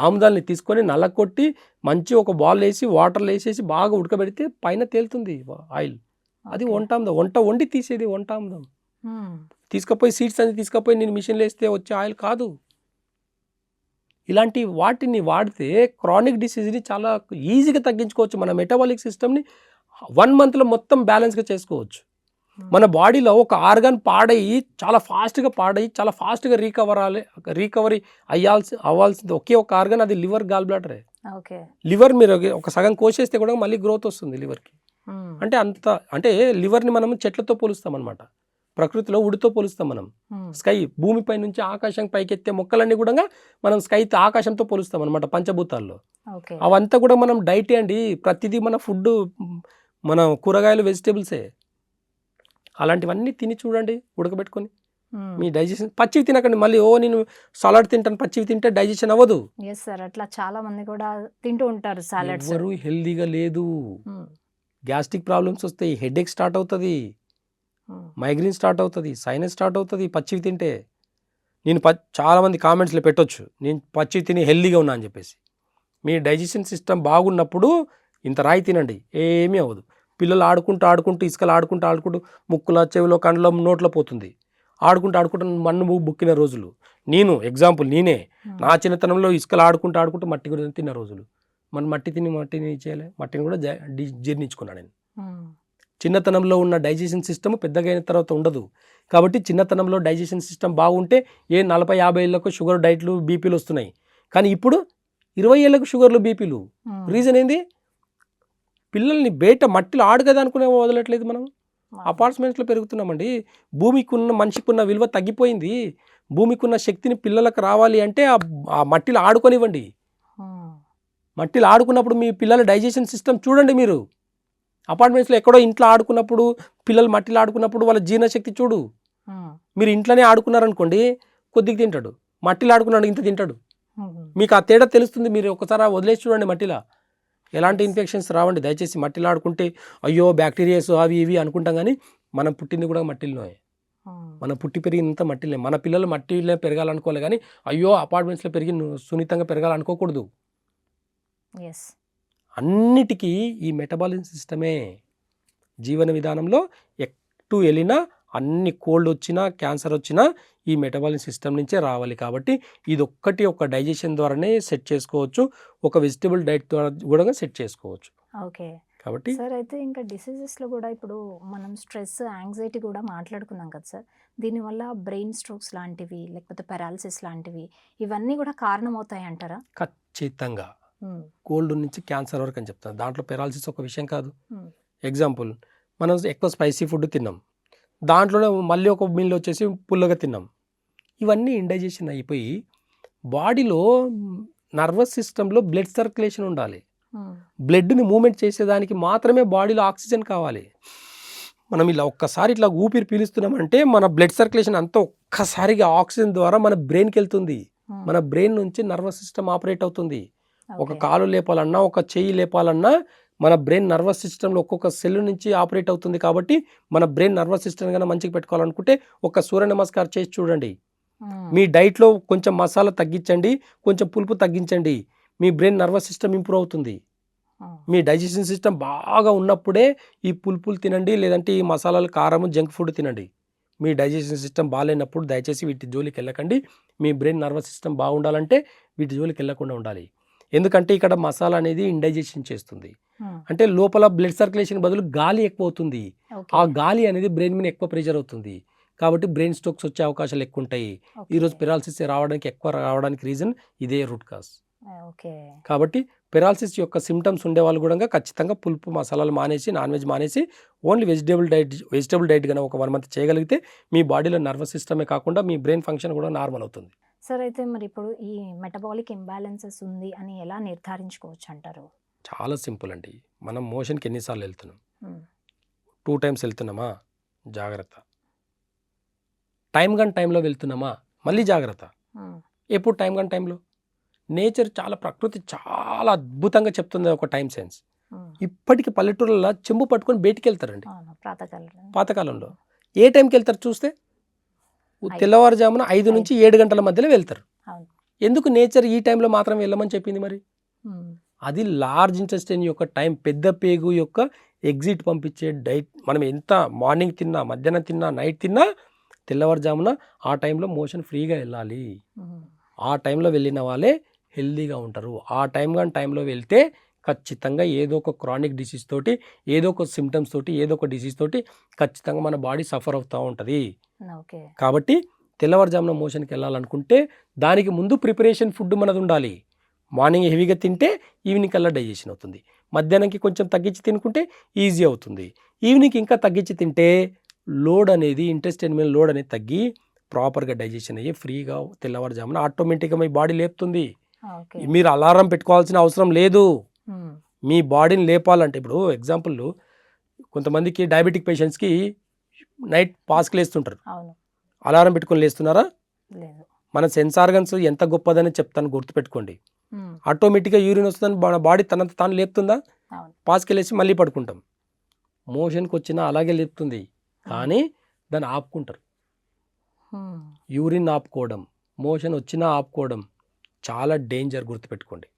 ఆముదాల్ని తీసుకొని నల్లకొట్టి మంచి ఒక బాల్ వేసి వాటర్లో వేసేసి బాగా ఉడకబెడితే పైన తేలుతుంది ఆయిల్. అది ఓకే. వంట ఆముదం. వంట వండి తీసేది వంట ఆముదం. హ్మ్. తీసుకపోయి సీడ్స్ అన్ని తీసుకపోయి నేను మిషన్లో వేస్తే వచ్చే ఆయిల్ కాదు. ఇలాంటి వాటిని వాడితే క్రానిక్ డిసీజ్ని చాలా ఈజీగా తగ్గించుకోవచ్చు. మన మెటబాలిక్ సిస్టమ్ని 1 మంత్లో మొత్తం బ్యాలెన్స్గా చేసుకోవచ్చు. మన బాడీలో ఒక ఆర్గాన్ చాలా ఫాస్ట్గా రికవరీ అవ్వాల్సింది ఒకే ఒక ఆర్గాన్, అది లివర్, గాల్ బ్లాడరే. ఓకే. లివర్ మీరు ఒక సగం కోసేస్తే కూడా మళ్ళీ గ్రోత్ వస్తుంది లివర్కి. హ్మ్. అంటే లివర్ని మనం చెట్లతో పోలుస్తాం అనమాట. ప్రకృతిలో ఉడితో పోలుస్తాం మనం. హ్మ్. స్కై భూమిపై నుంచి ఆకాశం పైకెత్తే మొక్కలన్నీ కూడా మనం స్కైతో ఆకాశంతో పోలుస్తాం అనమాట పంచభూతాల్లో. ఓకే. అవంతా కూడా మనం డైటే అండి. ప్రతిదీ మన ఫుడ్, మన కూరగాయలు, వెజిటేబుల్సే. అలాంటివన్నీ తిని చూడండి ఉడకబెట్టుకొని. హ్మ్. మీ డైజెషన్ పచ్చివి తినకండి. మళ్ళీ నేను సలాడ్ తింటాను, పచ్చివి తింటే డైజెషన్ అవ్వదు. Yes sir. అట్లా చాలా మంది కూడా తింటూ ఉంటారు సాలడ్స్. ఎవ్వరూ హెల్దీగా లేదు. హ్మ్. గ్యాస్ట్రిక్ ప్రాబ్లమ్స్ వస్తాయి, హెడేక్ స్టార్ట్ అవుతుంది, హ్మ్. మైగ్రేన్ స్టార్ట్ అవుతుంది, సైనస్ స్టార్ట్ అవుతుంది పచ్చివి తింటే. నేను చాలామంది కామెంట్స్లో పెట్టొచ్చు, నేను పచ్చివి తిని హెల్దీగా ఉన్నా అని చెప్పేసి. మీ డైజెషన్ సిస్టమ్ బాగున్నప్పుడు ఇంత రాయి తినండి, ఏమీ అవ్వదు. పిల్లలు ఆడుకుంటూ ఇసుకలు ఆడుకుంటూ ముక్కుల, చెవిలో, కండ్లో, నోట్లో పోతుంది. ఆడుకుంటూ మన్ను బుక్కిన రోజులు. నేనే నా చిన్నతనంలో ఇసుకలు ఆడుకుంటూ మట్టి కూడా తిన్న రోజులు. మనం మట్టిని చేయాలి, మట్టిని కూడా జీర్ణించుకున్నాను నేను. హ్మ్. చిన్నతనంలో ఉన్న డైజెషన్ సిస్టమ్ పెద్దగా అయిన తర్వాత ఉండదు. కాబట్టి చిన్నతనంలో డైజెషన్ సిస్టమ్ బాగుంటే 40-50 ఏళ్ళకు షుగర్ డైట్లు, బీపీలు వస్తున్నాయి. కానీ ఇప్పుడు 20 ఏళ్ళకు షుగర్లు, బీపీలు. హ్మ్. రీజన్ ఏంది? పిల్లల్ని బయట మట్టిలో ఆడగదా అనుకునే వదలట్లేదు మనం. అపార్ట్మెంట్స్లో పెరుగుతున్నామండి. మనిషికున్న విలువ తగ్గిపోయింది. భూమికున్న శక్తిని పిల్లలకు రావాలి అంటే ఆ మట్టిలో ఆడుకొనివ్వండి. హ్మ్. మట్టిలో ఆడుకున్నప్పుడు మీ పిల్లల డైజెషన్ సిస్టమ్ చూడండి మీరు. అపార్ట్మెంట్స్లో ఎక్కడో ఇంట్లో ఆడుకున్నప్పుడు, పిల్లలు మట్టిలో ఆడుకున్నప్పుడు వాళ్ళ జీర్ణశక్తి చూడు. హ్మ్. మీరు ఇంట్లోనే ఆడుకున్నారనుకోండి, కొద్దిగా తింటాడు. మట్టిలో ఆడుకున్నాడు ఇంత తింటాడు. హ్మ్. మీకు ఆ తేడా తెలుస్తుంది. మీరు ఒకసారి వదిలేసి చూడండి మట్టిలో. ఎలాంటి Yes. ఇన్ఫెక్షన్స్ రావండి. దయచేసి మట్టిలో ఆడుకుంటే అయ్యో బ్యాక్టీరియాస్ అవి ఇవి అనుకుంటాం, కానీ మనం పుట్టింది కూడా మట్టిలోనే. హ్మ్. మనం పుట్టి పెరిగినంత మట్టిలే. మన పిల్లలు మట్టిలో పెరగాలనుకోవాలి, కానీ అయ్యో అపార్ట్మెంట్స్లో పెరిగి సున్నితంగా పెరగాలనుకోకూడదు. యెస్. అన్నిటికీ ఈ మెటబాలిజం సిస్టమే. జీవన విధానంలో ఎటు వెళ్ళినా అన్ని కోల్డ్ వచ్చినా, క్యాన్సర్ వచ్చినా ఈ మెటబాలిజం సిస్టమ్ నుంచే రావాలి. కాబట్టి ఇదొక్కటి ఒక డైజెషన్ ద్వారానే సెట్ చేసుకోవచ్చు. ఒక వెజిటబుల్ డైట్ ద్వారా కూడా సెట్ చేసుకోవచ్చు. ఓకే. కాబట్టి సార్ అయితే ఇంకా డిసీజెస్‌లో గూడా ఇప్పుడు మనం స్ట్రెస్, యాంగ్జైటీ గూడా మాట్లాడుకున్నాం కదా సార్. దీనివల్ల బ్రెయిన్ స్ట్రోక్స్ లాంటివి, లేకపోతే పారాలిసిస్ లాంటివి ఇవన్నీ గూడా కారణమవుతాయంటారా? ఖచ్చితంగా హ్మ్. కోల్డ్ నుంచి క్యాన్సర్ వరకు అని చెప్తాను. దాంట్లో పెరాలసిస్ ఒక విషయం కాదు. హ్మ్. ఎగ్జాంపుల్, మనం ఎక్కువ స్పైసీ ఫుడ్ తిన్నాం, దాంట్లోనే మళ్ళీ ఒక మీల్ వచ్చేసి పుల్లగా తిన్నాం. ఇవన్నీ ఇండైజెషన్ అయిపోయి బాడీలో నర్వస్ సిస్టంలో బ్లడ్ సర్క్యులేషన్ ఉండాలి. హ్మ్. బ్లడ్ని మూమెంట్ చేసేదానికి మాత్రమే బాడీలో ఆక్సిజన్ కావాలి. మనం ఇలా ఒక్కసారి ఇట్లా ఊపిరి పీలుస్తున్నామంటే మన బ్లడ్ సర్క్యులేషన్ అంతా ఒక్కసారిగా ఆక్సిజన్ ద్వారా మన బ్రెయిన్కి వెళ్తుంది. హ్మ్. మన బ్రెయిన్ నుంచి నర్వస్ సిస్టమ్ ఆపరేట్ అవుతుంది. ఒక ఓకే. కాలు లేపాలన్నా, ఒక చెయ్యి లేపాలన్నా మన బ్రెయిన్ నర్వస్ సిస్టంలో ఒక్కొక్క సెల్ నుంచి ఆపరేట్ అవుతుంది. కాబట్టి మన బ్రెయిన్ నర్వస్ సిస్టమ్ కన్నా మంచిగా పెట్టుకోవాలనుకుంటే ఒక సూర్య నమస్కారం చేసి చూడండి. హ్మ్. మీ డైట్లో కొంచెం మసాలా తగ్గించండి, కొంచెం పులుపు తగ్గించండి, మీ బ్రెయిన్ నర్వస్ సిస్టమ్ ఇంప్రూవ్ అవుతుంది. హ్మ్. మీ డైజెషన్ సిస్టమ్ బాగా ఉన్నప్పుడే ఈ పులుపులు తినండి, లేదంటే ఈ మసాలాలు, కారము, జంక్ ఫుడ్ తినండి. మీ డైజెషన్ సిస్టమ్ బాగాలేనప్పుడు దయచేసి వీటి జోలికి వెళ్ళకండి. మీ బ్రెయిన్ నర్వస్ సిస్టమ్ బాగుండాలంటే వీటి జోలికి వెళ్ళకుండా ఉండాలి. ఎందుకంటే ఇక్కడ మసాలా అనేది ఇండైజెషన్ చేస్తుంది. హ్మ్. అంటే లోపల బ్లడ్ సర్క్యులేషన్ బదులు గాలి ఎక్కువ అవుతుంది. ఓకే. ఆ గాలి అనేది బ్రెయిన్ మీద ఎక్కువ ప్రెషర్ అవుతుంది. కాబట్టి బ్రెయిన్ స్ట్రోక్స్ వచ్చే అవకాశాలు ఎక్కువ ఉంటాయి. ఓకే. ఈరోజు పెరాలసిస్ రావడానికి రీజన్ ఇదే రూట్ కాజ్. ఓకే. కాబట్టి పెరాలసిస్ యొక్క సిమ్టమ్స్ ఉండేవాళ్ళు కూడా ఖచ్చితంగా పులుపు, మసాలాలు మానేసి, నాన్ వెజ్ మానేసి ఓన్లీ వెజిటబుల్ డైట్ కనుక ఒక 1 మంత్ చేయగలిగితే మీ బాడీలో నర్వస్ సిస్టమే కాకుండా మీ బ్రెయిన్ ఫంక్షన్ కూడా నార్మల్ అవుతుంది. సార్ అయితే మరి ఇప్పుడు ఈ మెటబాలిక్ ఇంబాలెన్సెస్ ఉంది అని ఎలా నిర్ధారించుకోవచ్చు అంటారు? చాలా సింపుల్ అండి. మనం మోషన్కి ఎన్నిసార్లు వెళ్తున్నాం? హ్మ్. 2 టైమ్స్ వెళ్తున్నామా? జాగ్రత్త. టైంలో వెళ్తున్నామా? మళ్ళీ జాగ్రత్త. హ్మ్. ఎప్పుడు టైంలో? ప్రకృతి చాలా అద్భుతంగా చెప్తుంది ఒక టైం సెన్స్. హ్మ్. ఇప్పటికి పల్లెటూళ్ళలో చెంబు పట్టుకొని బయటికి వెళ్తారండి. అవును. ప్రాతకాలం. పాతకాలంలో ఏ టైంకి వెళ్తారు చూస్తే? తెల్లవారుజామున 5 నుంచి 7 గంటల మధ్యలో వెళ్తారు. అవును. ఎందుకు నేచర్ ఈ టైంలో మాత్రం వెళ్ళమని చెప్పింది మరి? ఉమ్, అది లార్జ్ ఇంటెస్టైన్ యొక్క టైం, పెద్ద పేగు యొక్క ఎగ్జిట్ పంపించే డైట్. మనం ఎంత మార్నింగ్ తిన్నా, మధ్యాహ్నం తిన్నా, నైట్ తిన్నా, తెల్లవారుజామున ఆ టైంలో మోషన్ ఫ్రీగా వెళ్ళాలి. ఉమ్, ఆ టైంలో వెళ్ళిన వాళ్ళే హెల్దీగా ఉంటారు. ఆ టైంలో వెళ్తే ఖచ్చితంగా ఏదో ఒక క్రానిక్ డిసీజ్ తోటి, ఏదో ఒక సిమ్టమ్స్ తోటి, ఏదో ఒక డిసీజ్ తోటి ఖచ్చితంగా మన బాడీ సఫర్ అవుతూ ఉంటుంది. ఓకే. కాబట్టి తెల్లవారుజామున మోషన్కి వెళ్ళాలనుకుంటే దానికి ముందు ప్రిపరేషన్ ఫుడ్ మనది ఉండాలి. మార్నింగ్ హెవీగా తింటే ఈవినింగ్ కల్లా డైజెషన్ అవుతుంది. మధ్యాహ్నంకి కొంచెం తగ్గించి తినుకుంటే ఈజీ అవుతుంది. ఈవినింగ్ ఇంకా తగ్గించి తింటే లోడ్ అనేది, ఇంటెస్టైన్ మీద లోడ్ అనేది తగ్గి ప్రాపర్గా డైజెషన్ అయ్యి ఫ్రీగా తెల్లవారుజామున ఆటోమేటిక్గా మీ బాడీ లేపుతుంది. ఓకే. మీరు అలారం పెట్టుకోవాల్సిన అవసరం లేదు. ఉమ్, మీ బాడీని లేపాలంటే ఇప్పుడు ఎగ్జాంపుల్ కొంతమందికి డయాబెటిక్ పేషెంట్స్కి నైట్ పాస్కి లేస్తుంటారు. అవును. అలారం పెట్టుకొని లేస్తున్నారా? లేదు. మన సెన్స్ ఆర్గన్స్ ఎంత గొప్పదని చెప్తాను, గుర్తుపెట్టుకోండి. ఉమ్, ఆటోమేటిక్గా యూరిన్ వస్తుందని మన బాడీ తనంత తాను లేపుతుందా? అవును. పాస్కి వెళ్ళేసి మళ్ళీ పడుకుంటాం. మోషన్కి వచ్చినా అలాగే లేపుతుంది, కానీ దాన్ని ఆపుకుంటారు. ఉమ్, యూరిన్ ఆపుకోవడం, మోషన్ వచ్చినా ఆపుకోవడం చాలా డేంజర్, గుర్తుపెట్టుకోండి.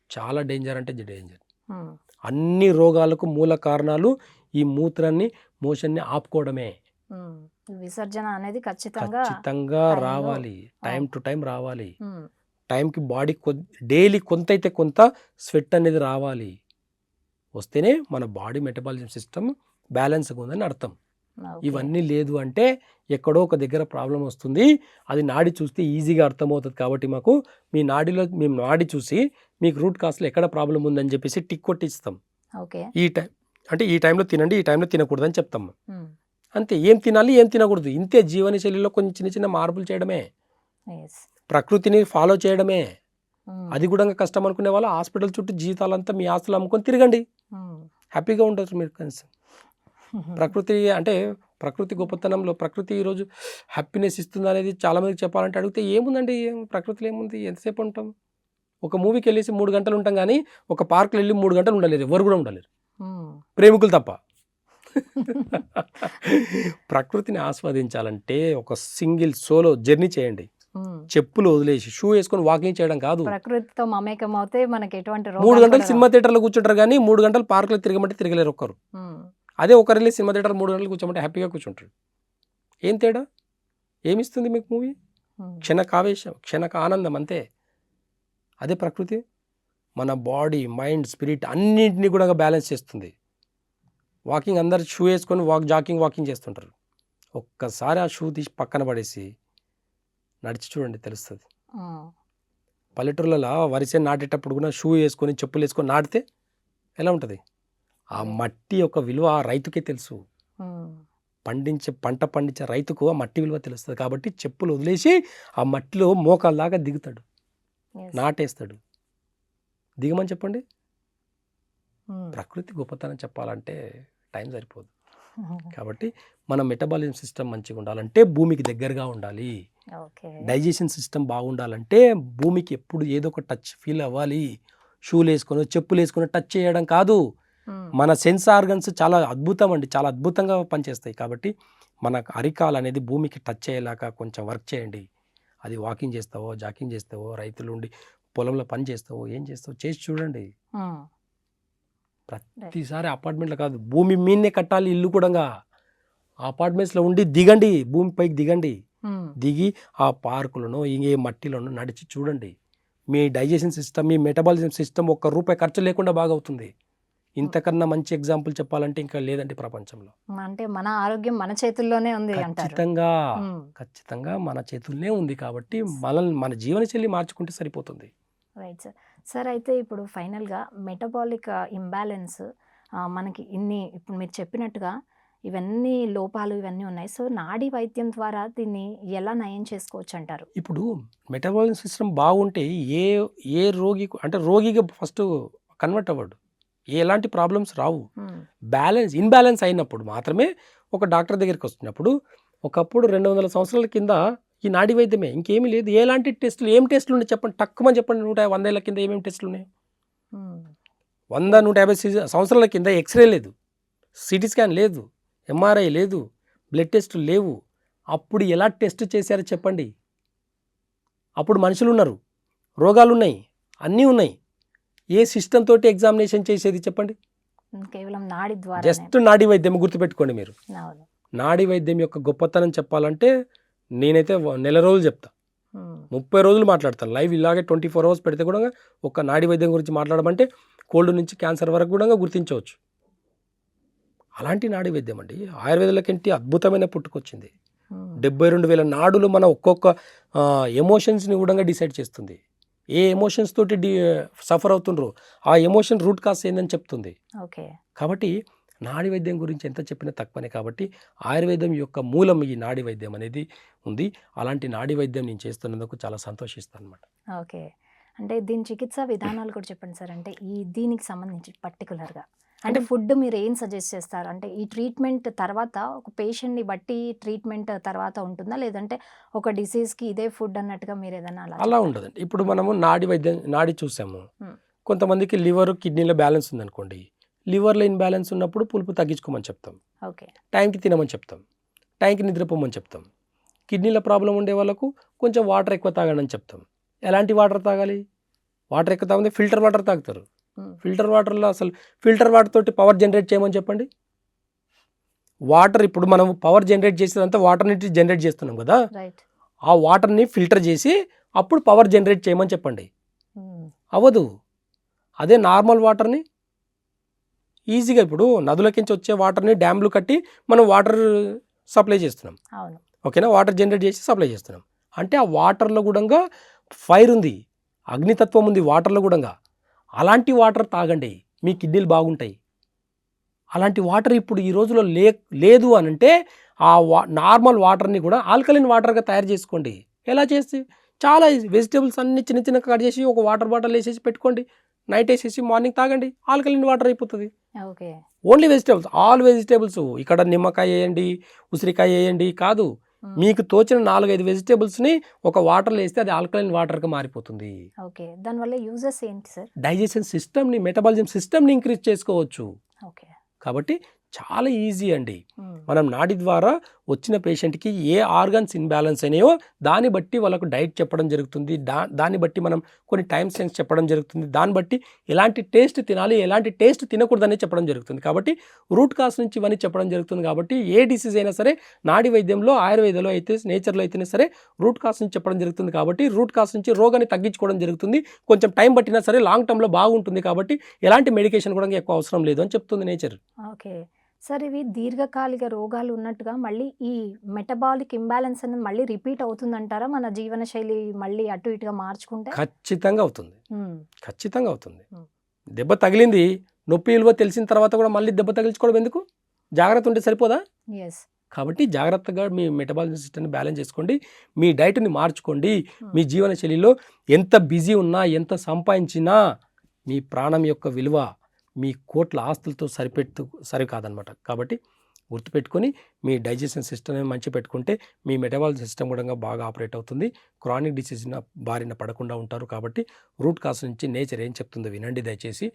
చాలా డేంజర్ అంటే డేంజర్. ఉమ్, అన్ని రోగాలకు మూల కారణాలు ఈ మూత్రాన్ని, మోషన్ని ఆపుకోవడమే. ఉమ్. విసర్జన అనేది ఖచ్చితంగా ఖచ్చితంగా టైంలో రావాలి, టైం టు టైం రావాలి. ఉమ్, టైంకి బాడీ డైలీ కొంత అయితే కొంత స్వెట్ అనేది రావాలి. వస్తేనే మన బాడీ మెటబాలిజం సిస్టమ్ బ్యాలెన్స్గా ఉందని అర్థం. ఓకే. ఇవన్నీ లేదు అంటే ఎక్కడో ఒక దగ్గర ప్రాబ్లం వస్తుంది. అది నాడి చూస్తే ఈజీగా అర్థమవుతుంది. కాబట్టి మాకు మేము నాడి చూసి మీకు రూట్ కాస్ట్లో ఎక్కడ ప్రాబ్లం ఉందని చెప్పేసి టిక్ కొట్టిస్తాం. ఓకే. ఈ టైం అంటే ఈ టైంలో తినండి, ఈ టైంలో తినకూడదు అని చెప్తాం. ఉమ్, అంతే. ఏం తినాలి, ఏం తినకూడదు, ఇంతే. జీవనశైలిలో కొంచెం చిన్న చిన్న మార్పులు చేయడమే, ఎస్. ప్రకృతిని ఫాలో చేయడమే. ఉమ్, అది కూడా కష్టం అనుకునే వాళ్ళు హాస్పిటల్ చుట్టూ జీవితాలంతా మీ ఆస్తులు అమ్ముకొని తిరగండి, ఉమ్, హ్యాపీగా ఉంటారు మీరు. కనీసం ప్రకృతి అంటే ప్రకృతి గొప్పతనంలో ప్రకృతి ఈరోజు హ్యాపీనెస్ ఇస్తుంది అనేది చాలామందికి చెప్పాలంటే అడిగితే ఏముందండి, ప్రకృతిలో ఏముంది, ఎంతసేపు ఉంటాం? ఒక మూవీకి వెళ్ళేసి 3 గంటలు ఉంటాం, కానీ ఒక పార్క్లో వెళ్ళి 3 గంటలు ఉండలేరు, ఎవరు కూడా ఉండలేరు, ఉమ్. ప్రేమికులు తప్ప. ప్రకృతిని ఆస్వాదించాలంటే ఒక సింగిల్ సోలో జర్నీ చేయండి. ఉమ్. చెప్పులు వదిలేసి షూ వేసుకొని వాకింగ్ చేయడం కాదు. ప్రకృతితో మమేకం అవుతే మనకి ఎటువంటి 3 రోగాలు గంటలు కూడా సినిమా థియేటర్లో కూర్చుంటారు, కానీ 3 గంటలు పార్క్లో తిరగమంటే తిరగలేరు ఒక్కరు. రావు. ఉమ్, అదే ఒకరు వెళ్ళి సినిమా థియేటర్ 3 గంటలు కూర్చోమంటే హ్యాపీగా కూర్చుంటారు. ఏం తేడా? ఏమిస్తుంది మీకు మూవీ? ఉమ్, క్షణకావేశం, క్షణక ఆనందం, అంతే. అదే ప్రకృతి మన బాడీ, మైండ్, స్పిరిట్ అన్నింటినీ కూడా బ్యాలెన్స్ చేస్తుంది. వాకింగ్ అందరు షూ వేసుకొని వాకింగ్ చేస్తుంటారు. ఒక్కసారి ఆ షూ తీసి పక్కన పడేసి నడిచి చూడండి, తెలుస్తుంది. ఉమ్, పల్లెటూర్లలో వరిసే నాటేటప్పుడు కూడా షూ వేసుకొని, చెప్పులు వేసుకొని నాటితే ఎలా ఉంటుంది? ఆ మట్టి యొక్క విలువ ఆ రైతుకే తెలుసు. ఉమ్, పంట పండించే రైతుకు ఆ మట్టి విలువ తెలుస్తుంది. కాబట్టి చెప్పులు వదిలేసి ఆ మట్టిలో మోకాల దాకా దిగుతాడు, yes. నాటేస్తాడు. దిగమని చెప్పండి. ఉమ్, ప్రకృతి గొప్పతనం చెప్పాలంటే టైం సరిపోదు. ఉమ్, కాబట్టి మన మెటబాలిజం సిస్టమ్ మంచిగా ఉండాలంటే భూమికి దగ్గరగా ఉండాలి. ఓకే. డైజెషన్ సిస్టమ్ బాగుండాలంటే భూమికి ఎప్పుడు ఏదో ఒక టచ్ ఫీల్ అవ్వాలి. షూలు వేసుకొని, చెప్పులు వేసుకొని టచ్ చేయడం కాదు. ఉమ్, మన సెన్స్ ఆర్గన్స్ చాలా అద్భుతం అండి, చాలా అద్భుతంగా పనిచేస్తాయి. కాబట్టి మన అరికాలు అనేది భూమికి టచ్ అయ్యేలాగా కొంచెం వర్క్ చేయండి. అది వాకింగ్ చేస్తావో, జాకింగ్ చేస్తావో, రైతులు ఉండి పొలంలో పని చేస్తావో, ఏం చేస్తావో చేసి చూడండి. ఉమ్, ప్రతిసారి అపార్ట్మెంట్లో కాదు, భూమి మీదనే కట్టాలి ఇల్లు కూడా. అపార్ట్మెంట్స్లో ఉండి దిగండి, భూమిపైకి దిగండి. ఉమ్, దిగి ఆ పార్కులను, ఇంకే మట్టిలను నడిచి చూడండి. మీ డైజెషన్ సిస్టమ్, మీ మెటబాలిజం సిస్టమ్ ₹1 ఖర్చు లేకుండా బాగవుతుంది. ఇంతకన్నా మంచి ఎగ్జాంపుల్ చెప్పాలంటే ఇంకా లేదండి ప్రపంచంలో. అంటే మన ఆరోగ్యం మన చేతుల్లోనే ఉంది అంటారు. ఖచ్చితంగా, ఉమ్, ఖచ్చితంగా మన చేతుల్నే ఉంది. కాబట్టి మన జీవనశైలి మార్చుకుంటే సరిపోతుంది. Right sir. సార్, అయితే ఇప్పుడు ఫైనల్గా మెటబాలిక్ ఇంబ్యాలెన్స్ మనకి ఇప్పుడు మీరు చెప్పినట్టుగా ఇవన్నీ లోపాలు ఇవన్నీ ఉన్నాయి. సో నాడీ వైద్యం ద్వారా దీన్ని ఎలా నయం చేసుకోవచ్చు అంటారు? ఇప్పుడు మెటబాలిజం సిస్టమ్ బాగుంటే ఏ రోగి అంటే రోగిగా ఫస్ట్ కన్వర్ట్ అవ్వడు, ఎలాంటి ప్రాబ్లమ్స్ రావు. ఉమ్, ఇన్బ్యాలెన్స్ అయినప్పుడు మాత్రమే ఒక డాక్టర్ దగ్గరికి వస్తున్నప్పుడు. ఒకప్పుడు 200 సంవత్సరాల కింద ఈ నాడీ వైద్యమే, ఇంకేమీ లేదు. ఎలాంటి టెస్టులు, ఏం టెస్టులు ఉన్నాయి చెప్పండి, తక్కువని చెప్పండి. 100 ఏళ్ళ కింద ఏమేమి టెస్టులు ఉన్నాయి? ఉమ్, 100-150 సంవత్సరాల కింద ఎక్స్రే లేదు, సిటీ స్కాన్ లేదు, ఎంఆర్ఐ లేదు, బ్లడ్ టెస్టులు లేవు. అప్పుడు ఎలా టెస్ట్ చేశారో చెప్పండి. అప్పుడు మనుషులు ఉన్నారు, రోగాలు ఉన్నాయి, అన్నీ ఉన్నాయి. ఏ సిస్టమ్ తోటి ఎగ్జామినేషన్ చేసేది చెప్పండి? కేవలం నాడి ద్వారా. జస్ట్ నాడీ వైద్యం గుర్తుపెట్టుకోండి మీరు. నాడీ వైద్యం యొక్క గొప్పతనం చెప్పాలంటే నేనైతే నెల రోజులు చెప్తా, 30 రోజులు మాట్లాడతాను లైవ్. ఇలాగే 24 అవర్స్ పెడితే కూడా ఒక నాడీ వైద్యం గురించి మాట్లాడమంటే కోల్డ్ నుంచి క్యాన్సర్ వరకు కూడా గుర్తించవచ్చు. అలాంటి నాడీ వైద్యం అండి. ఆయుర్వేదంలోకి అద్భుతమైన పుట్టుకొచ్చింది. 72,000 నాడులు మన ఒక్కొక్క ఎమోషన్స్ని కూడా డిసైడ్ చేస్తుంది. ఏ ఎమోషన్స్ తోటి సఫర్ అవుతుండ్రో ఆ ఎమోషన్ రూట్ కాస్ ఏందని చెప్తుంది. కాబట్టి నాడీ వైద్యం గురించి ఎంత చెప్పినా తక్కువనే. కాబట్టి ఆయుర్వేదం యొక్క మూలం ఈ నాడీ వైద్యం అనేది ఉంది. అలాంటి నాడీ వైద్యం నేను చేస్తున్నందుకు చాలా సంతోషిస్తాను అనమాట. ఓకే, అంటే దీని చికిత్సా విధానాలు కూడా చెప్పండి సార్. అంటే దీనికి సంబంధించి పర్టికులర్గా అంటే ఫుడ్ మీరు ఏం సజెస్ట్ చేస్తారు? అంటే ఈ ట్రీట్మెంట్ తర్వాత ఒక పేషెంట్ని బట్టి ట్రీట్మెంట్ తర్వాత ఉంటుందా, లేదంటే ఒక డిసీజ్కి ఇదే ఫుడ్ అన్నట్టుగా మీరు ఏదైనా అలా ఉండదండి. ఇప్పుడు మనము నాడీ వైద్యం నాడీ చూసాము. కొంతమందికి లివర్ కిడ్నీలో బ్యాలెన్స్ ఉందనుకోండి, లివర్లో ఇన్బ్యాలెన్స్ ఉన్నప్పుడు పులుపు తగ్గించుకోమని చెప్తాం. ఓకే, టైంకి తినమని చెప్తాం, టైంకి నిద్రపోమని చెప్తాం. కిడ్నీలో ప్రాబ్లం ఉండే వాళ్ళకు కొంచెం వాటర్ ఎక్కువ తాగండి అని చెప్తాం. ఎలాంటి వాటర్ తాగాలి? వాటర్ ఎక్కువ తాగితే ఫిల్టర్ వాటర్ తాగుతారు. ఫిల్టర్ వాటర్లో అసలు ఫిల్టర్ వాటర్ తోటి పవర్ జనరేట్ చేయమని చెప్పండి. వాటర్ ఇప్పుడు మనం పవర్ జనరేట్ చేసేదంతా వాటర్ నుంచి జనరేట్ చేస్తున్నాం కదా, ఆ వాటర్ని ఫిల్టర్ చేసి అప్పుడు పవర్ జనరేట్ చేయమని చెప్పండి. అవ్వదు. అదే నార్మల్ వాటర్ని ఈజీగా ఇప్పుడు నదులకించి వచ్చే వాటర్ని డ్యామ్లు కట్టి మనం వాటర్ సప్లై చేస్తున్నాం. ఓకేనా, వాటర్ జనరేట్ చేసి సప్లై చేస్తున్నాం. అంటే ఆ వాటర్లో కూడా ఫైర్ ఉంది, అగ్నితత్వం ఉంది వాటర్లో కూడా. అలాంటి వాటర్ తాగండి, మీ కిడ్నీలు బాగుంటాయి. అలాంటి వాటర్ ఇప్పుడు ఈ రోజులో లేదు అని అంటే ఆ నార్మల్ వాటర్ని కూడా ఆల్కలైన్ వాటర్గా తయారు చేసుకోండి. ఎలా చేసి చాలా వెజిటేబుల్స్ అన్ని చిన్న చిన్న కట్ చేసి ఒక వాటర్ బాటిల్ వేసేసి పెట్టుకోండి, నైట్ వేసేసి మార్నింగ్ తాగండి, ఆల్కలైన్ వాటర్ అయిపోతుంది. Only vegetables, all vegetables. ఇక్కడ నిమ్మకాయ వేయండి, ఉసిరికాయ వేయండి కాదు, మీకు తోచిన 4-5 వెజిటేబుల్స్ని ఒక వాటర్లో వేస్తే అది ఆల్కలైన్ వాటర్గా మారిపోతుంది. ఓకే, దానివల్ల యూజెస్ ఏంటి సార్? డైజెషన్ సిస్టమ్ని, మెటబాలిజం సిస్టమ్ని ఇంక్రీజ్ చేసుకోవచ్చు. కాబట్టి చాలా ఈజీ అండి. మనం నాడి ద్వారా వచ్చిన పేషెంట్కి ఏ ఆర్గన్స్ ఇన్బ్యాలెన్స్ అయినాయో దాన్ని బట్టి వాళ్ళకు డైట్ చెప్పడం జరుగుతుంది. దాన్ని బట్టి మనం కొన్ని టైం సెన్స్ చెప్పడం జరుగుతుంది. దాన్ని బట్టి ఎలాంటి టేస్ట్ తినాలి, ఎలాంటి టేస్ట్ తినకూడదని చెప్పడం జరుగుతుంది. కాబట్టి రూట్ కాస్ నుంచి ఇవన్నీ చెప్పడం జరుగుతుంది. కాబట్టి ఏ డిసీజ్ అయినా సరే నాడి వైద్యంలో, ఆయుర్వేదంలో అయితే, నేచర్లో అయితేనే సరే రూట్ కాస్ నుంచి చెప్పడం జరుగుతుంది. కాబట్టి రూట్ కాస్ నుంచి రోగాన్ని తగ్గించుకోవడం జరుగుతుంది. కొంచెం టైం పట్టినా సరే లాంగ్ టర్మ్లో బాగుంటుంది. కాబట్టి ఎలాంటి మెడికేషన్ కూడా ఎక్కువ అవసరం లేదు అని చెప్తుంది నేచర్. ఓకే సార్, ఇవి దీర్ఘకాలిక రోగాలు ఉన్నట్టుగా మళ్ళీ ఈ మెటబాలిక్ ఇంబ్యాలెన్స్ అనేది మళ్ళీ రిపీట్ అవుతుందంటారా? మన జీవనశైలి మళ్ళీ అటు ఇటుగా మార్చుకుంటే ఖచ్చితంగా అవుతుంది. ఖచ్చితంగా అవుతుంది. దెబ్బ తగిలింది, నొప్పి విలువ తెలిసిన తర్వాత కూడా మళ్ళీ దెబ్బ తగిలించుకోవడం ఎందుకు? జాగ్రత్త ఉంటే సరిపోదా? కాబట్టి జాగ్రత్తగా మీ మెటబాలిజం సిస్టమ్ని బ్యాలెన్స్ చేసుకోండి, మీ డైట్ని మార్చుకోండి. మీ జీవనశైలిలో ఎంత బిజీ ఉన్నా, ఎంత సంపాదించినా మీ ప్రాణం యొక్క విలువ మీ కోట్ల ఆస్తులతో సరికాదనమాట. కాబట్టి గుర్తుపెట్టుకొని మీ డైజెషన్ సిస్టమ్ని మంచి పెట్టుకుంటే మీ మెటబాలిజం సిస్టమ్ కూడా బాగా ఆపరేట్ అవుతుంది. క్రానిక్ డిసీజ్ బారిన పడకుండా ఉంటారు. కాబట్టి రూట్ కాస్ నుంచి నేచర్ ఏం చెప్తుందో వినండి దయచేసి.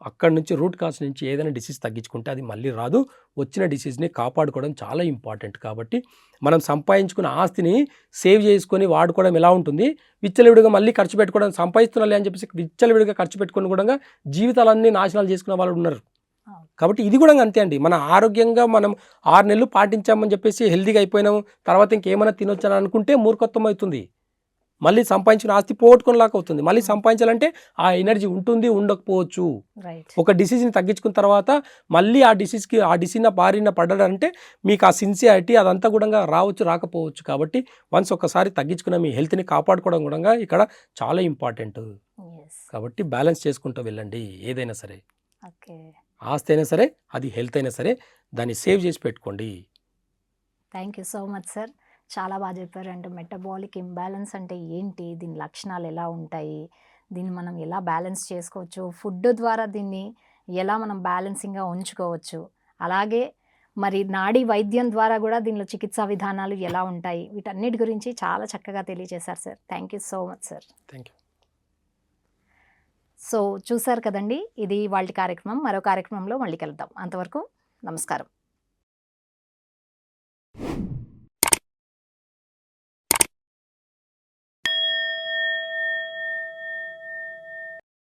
అక్కడి నుంచి రూట్ కాస్ నుంచి ఏదైనా డిసీజ్ తగ్గించుకుంటే అది మళ్ళీ రాదు. వచ్చిన డిసీజ్ని కాపాడుకోవడం చాలా ఇంపార్టెంట్. కాబట్టి మనం సంపాదించుకున్న ఆస్తిని సేవ్ చేసుకొని వాడుకోవడం ఎలా ఉంటుంది? విచ్చలవిడిగా మళ్ళీ ఖర్చు పెట్టుకోవడం, సంపాదిస్తున్నాలి అని చెప్పేసి విచ్చలవిడిగా ఖర్చు పెట్టుకొని కూడా జీవితాలన్నీ నాశనాలు చేసుకునే వాళ్ళు ఉన్నారు. కాబట్టి ఇది కూడా అంతే అండి. మన ఆరోగ్యంగా మనం 6 నెలలు పాటించామని చెప్పేసి హెల్తీగా అయిపోయినాము, తర్వాత ఇంకేమైనా తినొచ్చు అని అనుకుంటే మూర్ఖత్వం అవుతుంది. మళ్ళీ సంపాదించిన ఆస్తి పోగొట్టుకునేలాగా అవుతుంది. మళ్ళీ సంపాదించాలంటే ఆ ఎనర్జీ ఉంటుంది, ఉండకపోవచ్చు. ఒక డిసీజ్ని తగ్గించుకున్న తర్వాత మళ్ళీ ఆ డిసీజ్ బారిన పడ్డాడంటే మీకు ఆ సిన్సియారిటీ అదంతా కూడా రావచ్చు, రాకపోవచ్చు. కాబట్టి వన్స్ ఒకసారి తగ్గించుకున్న మీ హెల్త్ని కాపాడుకోవడం కూడా ఇక్కడ చాలా ఇంపార్టెంట్. కాబట్టి బ్యాలెన్స్ చేసుకుంటూ వెళ్ళండి. ఏదైనా సరే, ఆస్తి అయినా సరే, అది హెల్త్ అయినా సరే, దాన్ని సేవ్ చేసి పెట్టుకోండి. Thank you so much sir, చాలా బాగా చెప్పారు. అంటే మెటబాలిక్ ఇంబ్యాలెన్స్ అంటే ఏంటి, దీని లక్షణాలు ఎలా ఉంటాయి, దీన్ని మనం ఎలా బ్యాలెన్స్ చేసుకోవచ్చు, ఫుడ్ ద్వారా దీన్ని ఎలా మనం బ్యాలెన్సింగ్గా ఉంచుకోవచ్చు, అలాగే మరి నాడీ వైద్యం ద్వారా కూడా దీనిలో చికిత్సా విధానాలు ఎలా ఉంటాయి, వీటన్నిటి గురించి చాలా చక్కగా తెలియజేశారు sir. Thank you so much sir. Thank you. So చూసారు కదండి, ఇది వాళ్ళ కార్యక్రమం. మరో కార్యక్రమంలో మళ్ళీ కలుద్దాం. అంతవరకు నమస్కారం.